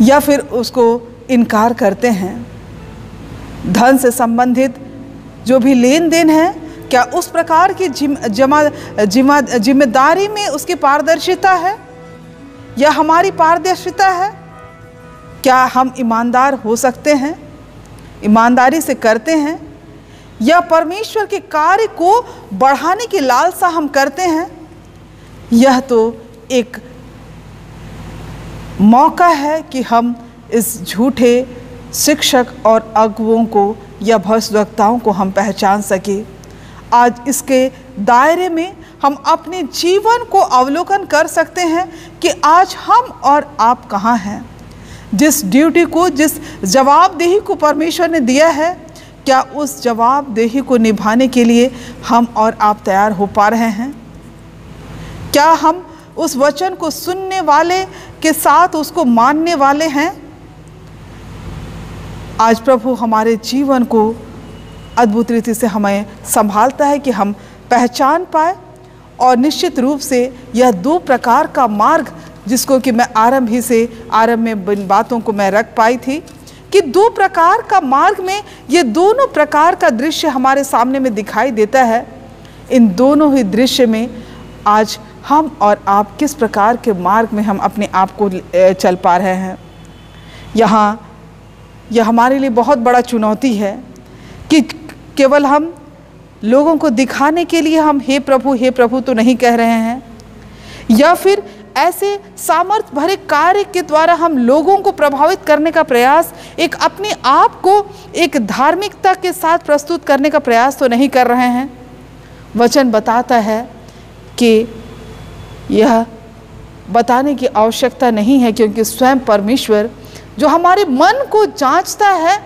या फिर उसको इनकार करते हैं। धन से संबंधित जो भी लेन देन है, क्या उस प्रकार की जिम्मेदारी में उसकी पारदर्शिता है या हमारी पारदर्शिता है? क्या हम ईमानदार हो सकते हैं, ईमानदारी से करते हैं, या परमेश्वर के कार्य को बढ़ाने की लालसा हम करते हैं? यह तो एक मौका है कि हम इस झूठे शिक्षक और अगुओं को या भविष्यवक्ताओं को हम पहचान सके। आज इसके दायरे में हम अपने जीवन को अवलोकन कर सकते हैं कि आज हम और आप कहाँ हैं। जिस ड्यूटी को, जिस जवाबदेही को परमेश्वर ने दिया है, क्या उस जवाबदेही को निभाने के लिए हम और आप तैयार हो पा रहे हैं? क्या हम उस वचन को सुनने वाले के साथ उसको मानने वाले हैं? आज प्रभु हमारे जीवन को अद्भुत रीति से हमें संभालता है कि हम पहचान पाए। और निश्चित रूप से यह दो प्रकार का मार्ग, जिसको कि मैं आरंभ में इन बातों को मैं रख पाई थी कि दो प्रकार का मार्ग में ये दोनों प्रकार का दृश्य हमारे सामने में दिखाई देता है। इन दोनों ही दृश्य में आज हम और आप किस प्रकार के मार्ग में हम अपने आप को चल पा रहे हैं। यहाँ यह हमारे लिए बहुत बड़ा चुनौती है कि केवल हम लोगों को दिखाने के लिए हम हे प्रभु तो नहीं कह रहे हैं, या फिर ऐसे सामर्थ्य भरे कार्य के द्वारा हम लोगों को प्रभावित करने का प्रयास, एक अपने आप को एक धार्मिकता के साथ प्रस्तुत करने का प्रयास तो नहीं कर रहे हैं। वचन बताता है कि यह बताने की आवश्यकता नहीं है, क्योंकि स्वयं परमेश्वर जो हमारे मन को जांचता है,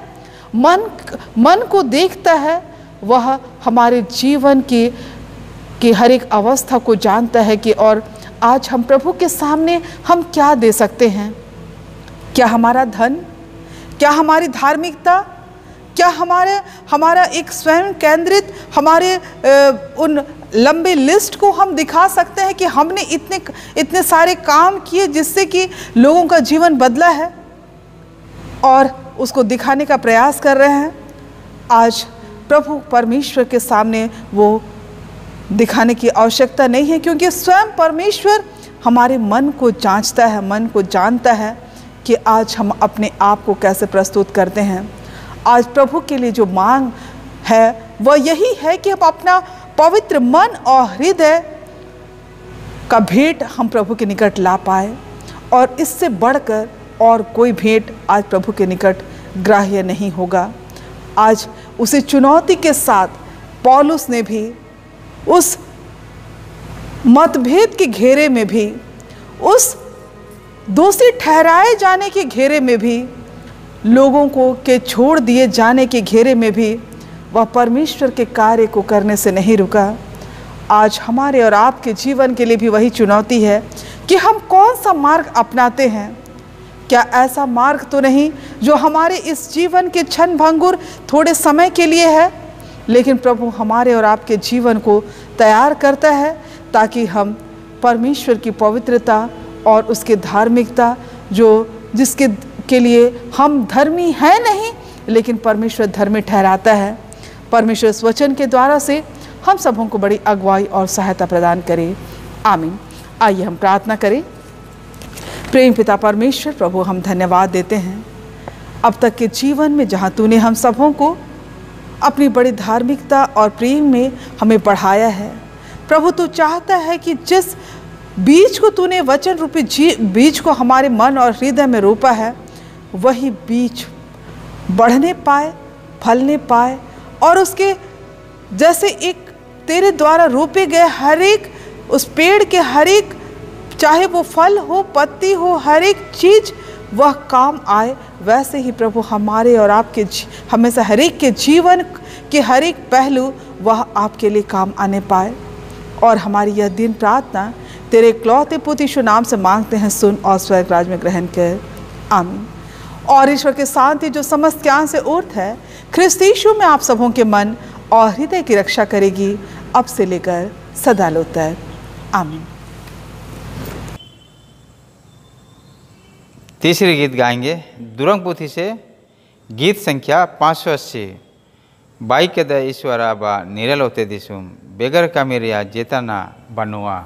मन को देखता है, वह हमारे जीवन की हर एक अवस्था को जानता है कि और आज हम प्रभु के सामने हम क्या दे सकते हैं। क्या हमारा धन, क्या हमारी धार्मिकता, क्या हमारा एक स्वयं केंद्रित हमारे उन लंबे लिस्ट को हम दिखा सकते हैं कि हमने इतने सारे काम किए जिससे कि लोगों का जीवन बदला है, और उसको दिखाने का प्रयास कर रहे हैं। आज प्रभु परमेश्वर के सामने वो दिखाने की आवश्यकता नहीं है, क्योंकि स्वयं परमेश्वर हमारे मन को जांचता है, मन को जानता है कि आज हम अपने आप को कैसे प्रस्तुत करते हैं। आज प्रभु के लिए जो मांग है वह यही है कि हम अपना पवित्र मन और हृदय का भेंट हम प्रभु के निकट ला पाए, और इससे बढ़कर और कोई भेंट आज प्रभु के निकट ग्राह्य नहीं होगा। आज उसी चुनौती के साथ पौलुस ने भी उस मतभेद के घेरे में भी, उस दोषी ठहराए जाने के घेरे में भी, लोगों को के छोड़ दिए जाने के घेरे में भी वह परमेश्वर के कार्य को करने से नहीं रुका। आज हमारे और आपके जीवन के लिए भी वही चुनौती है कि हम कौन सा मार्ग अपनाते हैं। क्या ऐसा मार्ग तो नहीं जो हमारे इस जीवन के क्षण भंगुर थोड़े समय के लिए है, लेकिन प्रभु हमारे और आपके जीवन को तैयार करता है ताकि हम परमेश्वर की पवित्रता और उसके धार्मिकता जिसके के लिए हम धर्मी हैं नहीं, लेकिन परमेश्वर धर्मी ठहराता है। परमेश्वर इस वचन के द्वारा से हम सबों को बड़ी अगुवाई और सहायता प्रदान करे। आमीन। आइए हम प्रार्थना करें। प्रेम पिता परमेश्वर, प्रभु हम धन्यवाद देते हैं अब तक के जीवन में जहाँ तूने हम सबों को अपनी बड़ी धार्मिकता और प्रेम में हमें बढ़ाया है। प्रभु तू चाहता है कि जिस बीज को तूने वचन रूपी बीज को हमारे मन और हृदय में रोपा है, वही बीज बढ़ने पाए, फलने पाए, और उसके जैसे एक तेरे द्वारा रोपे गए हर एक उस पेड़ के हर एक, चाहे वो फल हो, पत्ती हो, हर एक चीज वह काम आए, वैसे ही प्रभु हमारे और आपके हमेशा हर एक के जीवन के हर एक पहलू वह आपके लिए काम आने पाए। और हमारी यह दिन प्रार्थना तेरे इकलौते पुत्र यीशु नाम से मांगते हैं, सुन और स्वर्ग राज में ग्रहण कर, आमीन। और ईश्वर की शांति जो समस्त ज्ञान से ऊर्ध्व है, ख्रिस्त यीशु में आप सबों के मन और हृदय की रक्षा करेगी, अब से लेकर सदा तक, आमीन। तीसरी गीत गाएंगे दुरंग पोथी से, गीत संख्या 580। बाई के द ईश्वरा बा निरल होते दिसुम, बेगर का मेरिया जेतना बनुआ।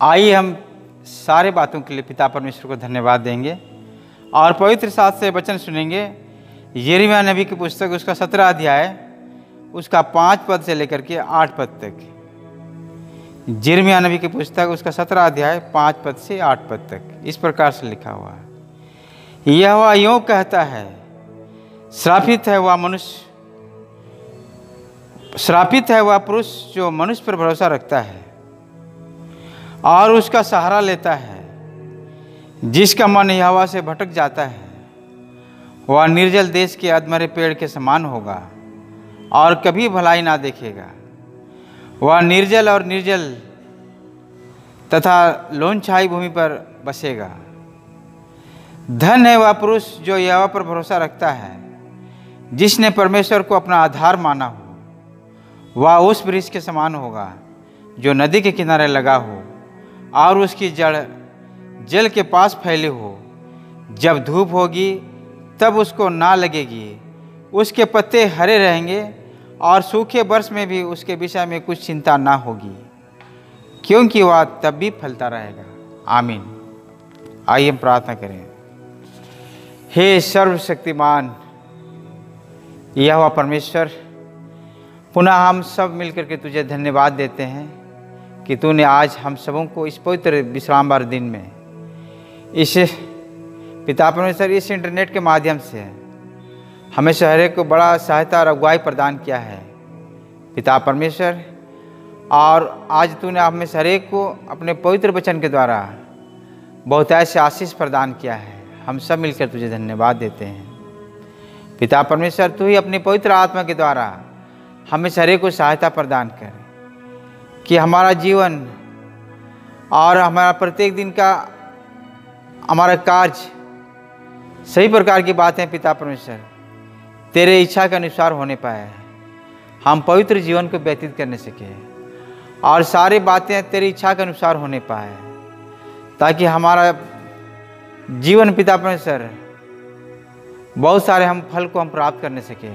आइए हम सारे बातों के लिए पिता परमेश्वर को धन्यवाद देंगे और पवित्र शास्त्र से वचन सुनेंगे। यिर्मयाह नबी की पुस्तक उसका 17 अध्याय उसका 5 पद से लेकर के 8 पद तक। यिर्मयाह नबी की पुस्तक उसका 17 अध्याय 5 पद से 8 पद तक इस प्रकार से लिखा हुआ है। यहोवा यूँ कहता है, श्रापित है वह पुरुष जो मनुष्य पर भरोसा रखता है और उसका सहारा लेता है, जिसका मन यहोवा से भटक जाता है। वह निर्जल देश के अधमरे पेड़ के समान होगा और कभी भलाई ना देखेगा। वह निर्जल तथा लोनछाई भूमि पर बसेगा। धन है वह पुरुष जो यहोवा पर भरोसा रखता है, जिसने परमेश्वर को अपना आधार माना हो। वह उस वृक्ष के समान होगा जो नदी के किनारे लगा हो और उसकी जड़ जल के पास फैली हो। जब धूप होगी तब उसको ना लगेगी, उसके पत्ते हरे रहेंगे और सूखे वर्ष में भी उसके विषय में कुछ चिंता ना होगी, क्योंकि वह तब भी फलता रहेगा। आमीन। आइए हम प्रार्थना करें। हे सर्वशक्तिमान यहोवा परमेश्वर, पुनः हम सब मिलकर के तुझे धन्यवाद देते हैं कि तूने आज हम सबों को इस पवित्र विश्रामवार दिन में इस पिता परमेश्वर इस इंटरनेट के माध्यम से हमें हर एक को बड़ा सहायता और अगुवाई प्रदान किया है पिता परमेश्वर। और आज तूने हमें हर एक को अपने पवित्र वचन के द्वारा बहुत ऐसे आशीष प्रदान किया है। हम सब मिलकर तुझे धन्यवाद देते हैं पिता परमेश्वर। तू ही अपनी पवित्र आत्मा के द्वारा हमें हर एक को सहायता प्रदान कर कि हमारा जीवन और हमारा प्रत्येक दिन का हमारा कार्य सही प्रकार की बातें पिता परमेश्वर तेरे इच्छा के अनुसार होने पाए। हम पवित्र जीवन को व्यतीत करने सके और सारी बातें तेरी इच्छा के अनुसार होने पाए, ताकि हमारा जीवन पिता परमेश्वर बहुत सारे हम फल को हम प्राप्त करने सके।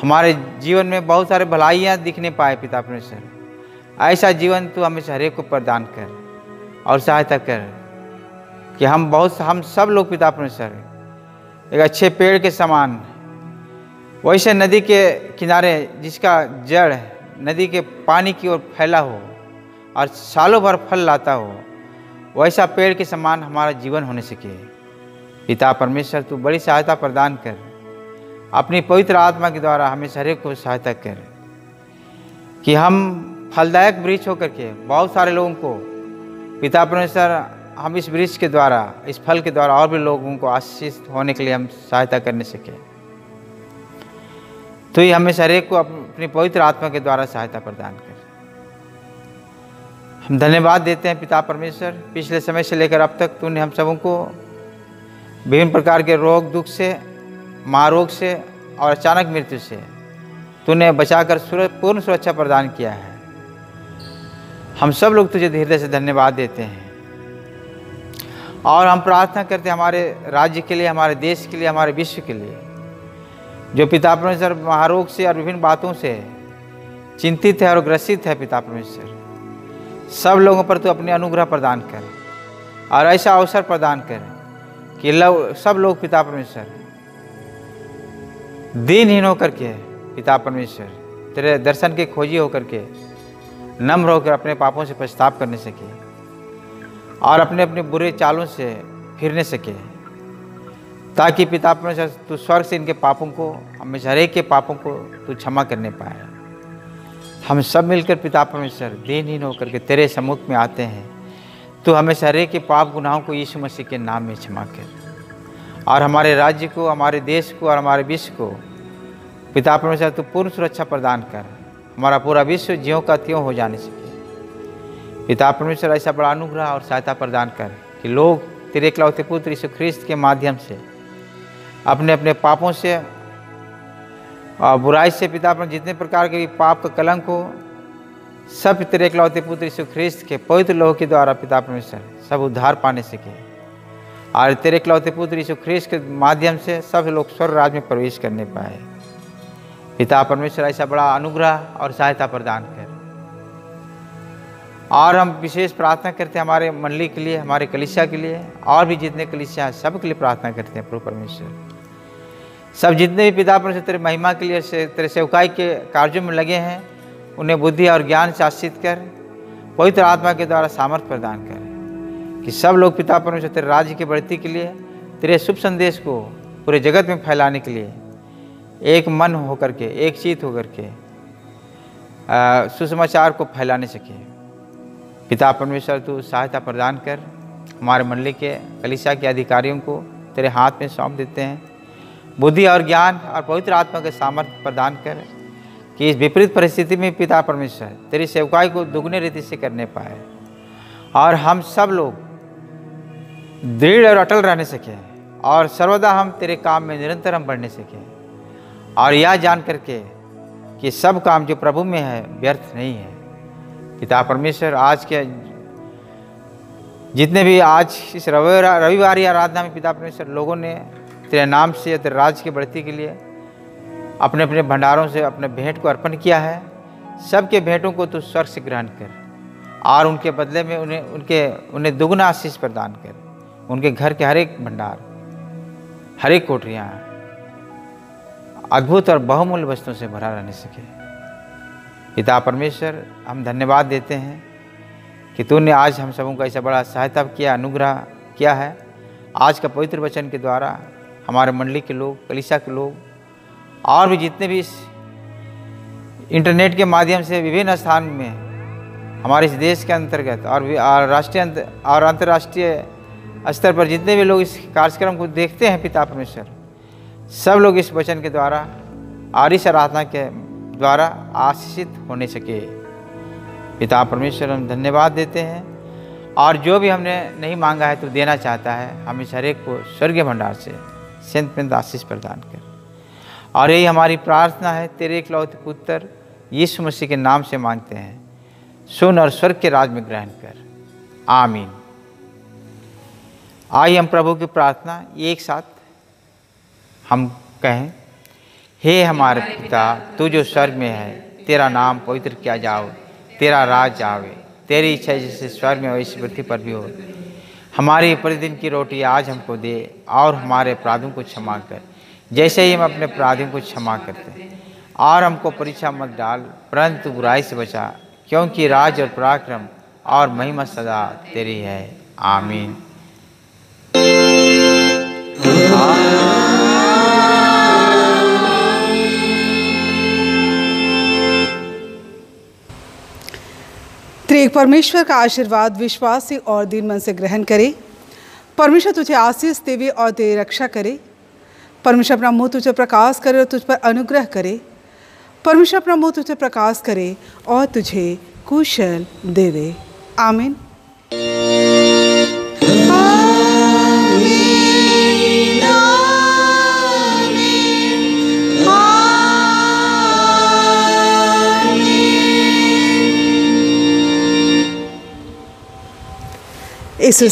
हमारे जीवन में बहुत सारे भलाइयाँ दिखने पाए पिता परमेश्वर। ऐसा जीवन तू हमें हर एक को प्रदान कर और सहायता कर कि हम सब लोग पिता परमेश्वर एक अच्छे पेड़ के समान, वैसे नदी के किनारे जिसका जड़ नदी के पानी की ओर फैला हो और सालों भर फल लाता हो, वैसा पेड़ के समान हमारा जीवन होने सके। पिता परमेश्वर तू बड़ी सहायता प्रदान कर, अपनी पवित्र आत्मा के द्वारा हमें हर एक को सहायता कर कि हम फलदायक वृक्ष होकर के बहुत सारे लोगों को पिता परमेश्वर हम इस वृक्ष के द्वारा इस फल के द्वारा और भी लोगों को आशीष होने के लिए हम सहायता करने सके। तो ही हमें हर एक को अपनी पवित्र आत्मा के द्वारा सहायता प्रदान कर। हम धन्यवाद देते हैं पिता परमेश्वर, पिछले समय से लेकर अब तक तूने हम सबों को विभिन्न प्रकार के रोग दुख से, महारोग से और अचानक मृत्यु से तूने बचाकर पूर्ण सुरक्षा प्रदान किया है। हम सब लोग तुझे हृदय से धन्यवाद देते हैं और हम प्रार्थना करते हैं हमारे राज्य के लिए, हमारे देश के लिए, हमारे विश्व के लिए, जो पिता परमेश्वर महारोग से और विभिन्न बातों से चिंतित है और ग्रसित है। पिता परमेश्वर सब लोगों पर तू अपने अनुग्रह प्रदान कर और ऐसा अवसर प्रदान कर कि सब लोग पिता परमेश्वर दीनहीन होकर के पिता परमेश्वर तेरे दर्शन के खोजी होकर के नम्र होकर अपने पापों से पश्चाताप करने सके और अपने अपने बुरे चालों से फिरने सके, ताकि पिता परमेश्वर तू स्वर्ग से इनके पापों को, हमें हर एक के पापों को तू क्षमा करने पाए। हम सब मिलकर पिता परमेश्वर दीनहीन होकर के तेरे सम्मुख में आते हैं। तू हमें हर एक के पाप गुनाहों को यीशु मसीह के नाम में क्षमा कर और हमारे राज्य को, हमारे देश को और हमारे विश्व को पिता परमेश्वर तू पूर्ण सुरक्षा प्रदान कर। हमारा पूरा विश्व ज्यों का त्यों हो जाने सके। पिता परमेश्वर ऐसा बड़ा अनुग्रह और सहायता प्रदान कर कि लोग तेरे इकलौते पुत्र यीशु ख्रिस्त के माध्यम से अपने अपने पापों से और बुराई से पिता परमेश्वर जितने प्रकार के भी पाप का कलंक हो, सब तेरे इकलौते पुत्र यीशु ख्रिस्त के पवित्र लोह के द्वारा पिता परमेश्वर सब उद्धार पाने सके और तेरे इकलौते पुत्र यीशु ख्रिस्त के माध्यम से सब लोग स्वर्ग राज्य में प्रवेश करने पाए। पिता परमेश्वर ऐसा बड़ा अनुग्रह और सहायता प्रदान कर और हम विशेष प्रार्थना करते हैं हमारे मंडली के लिए, हमारे कलीसिया के लिए, और भी जितने कलीसिया हैं सब के लिए प्रार्थना करते हैं प्रभु परमेश्वर। सब जितने भी पिता परमेश्वर तेरे महिमा के लिए तेरे सेवकाई के कार्यों में लगे हैं, उन्हें बुद्धि और ज्ञान से आशीषित कर, पवित्र आत्मा के द्वारा सामर्थ्य प्रदान कर, कि सब लोग पिता परमेश्वर तेरे राज्य की बढ़ती के लिए, तेरे शुभ संदेश को पूरे जगत में फैलाने के लिए एक मन होकर के, एक चित्त होकर के सुसमाचार को फैलाने सके। पिता परमेश्वर तू सहायता प्रदान कर। हमारे मंडली के कलीसिया के अधिकारियों को तेरे हाथ में सौंप देते हैं। बुद्धि और ज्ञान और पवित्र आत्मा के सामर्थ्य प्रदान कर कि इस विपरीत परिस्थिति में पिता परमेश्वर तेरी सेवकाई को दुगने रीति से करने पाए, और हम सब लोग दृढ़ और अटल रहने सकें, और सर्वदा हम तेरे काम में निरंतर हम बढ़ने सकें, और यह जान करके कि सब काम जो प्रभु में है व्यर्थ नहीं है। पिता परमेश्वर आज के जितने भी आज इस रविवारी आराधना में पिता परमेश्वर लोगों ने तेरे नाम से तेरे राज्य की बढ़ती के लिए अपने अपने भंडारों से अपने भेंट को अर्पण किया है, सबके भेंटों को तू स्वर्ग से ग्रहण कर, और उनके बदले में उन्हें दुगना आशीष प्रदान कर। उनके घर के हर एक भंडार, हर एक कोठरियाँ अद्भुत और बहुमूल्य वस्तुओं से भरा रहने सके। पिता परमेश्वर हम धन्यवाद देते हैं कि तूने आज हम सबों का ऐसा बड़ा सहायता किया, अनुग्रह किया है। आज का पवित्र वचन के द्वारा हमारे मंडली के लोग, कलीसिया के लोग, और भी जितने भी इस इंटरनेट के माध्यम से विभिन्न स्थान में हमारे इस देश के अंतर्गत और राष्ट्रीय और अंतर्राष्ट्रीय स्तर पर जितने भी लोग इस कार्यक्रम को देखते हैं, पिता परमेश्वर सब लोग इस वचन के द्वारा और इस आराधना के द्वारा आशीषित होने सके। पिता परमेश्वर हम धन्यवाद देते हैं, और जो भी हमने नहीं मांगा है तो देना चाहता है, हम इस हरेक को स्वर्गीय भंडार से सेंत आशीष प्रदान कर। और यही हमारी प्रार्थना है, तेरे इकलौते पुत्र यीशु मसीह के नाम से मांगते हैं, सुन और स्वर्ग के राज में ग्रहण कर। आमीन। आइए हम प्रभु की प्रार्थना एक साथ हम कहें। हे हमारे पिता, तू जो स्वर्ग में है, तेरा नाम पवित्र किया जाओ, तेरा राज आवे, तेरी इच्छा जैसे स्वर्ग में वैसी पृथ्वी पर भी हो। हमारी प्रतिदिन की रोटी आज हमको दे, और हमारे अपराधों को क्षमा कर जैसे ही हम अपने अपराधियों को क्षमा करते हैं, और हमको परीक्षा मत डाल, परंतु बुराई से बचा, क्योंकि राज और पराक्रम और महिमा सदा तेरी है। आमीन। त्रिएक परमेश्वर का आशीर्वाद विश्वास से और दीन मन से ग्रहण करे। परमेश्वर तुझे आशीष देवे और तेरी रक्षा करे। परमेश्वर अपना मुँह तुझे प्रकाश करे और तुझ पर अनुग्रह करे। परमेश्वर अपना मुँह तुझे प्रकाश करे और तुझे कुशल देवे। आमीन। यीशु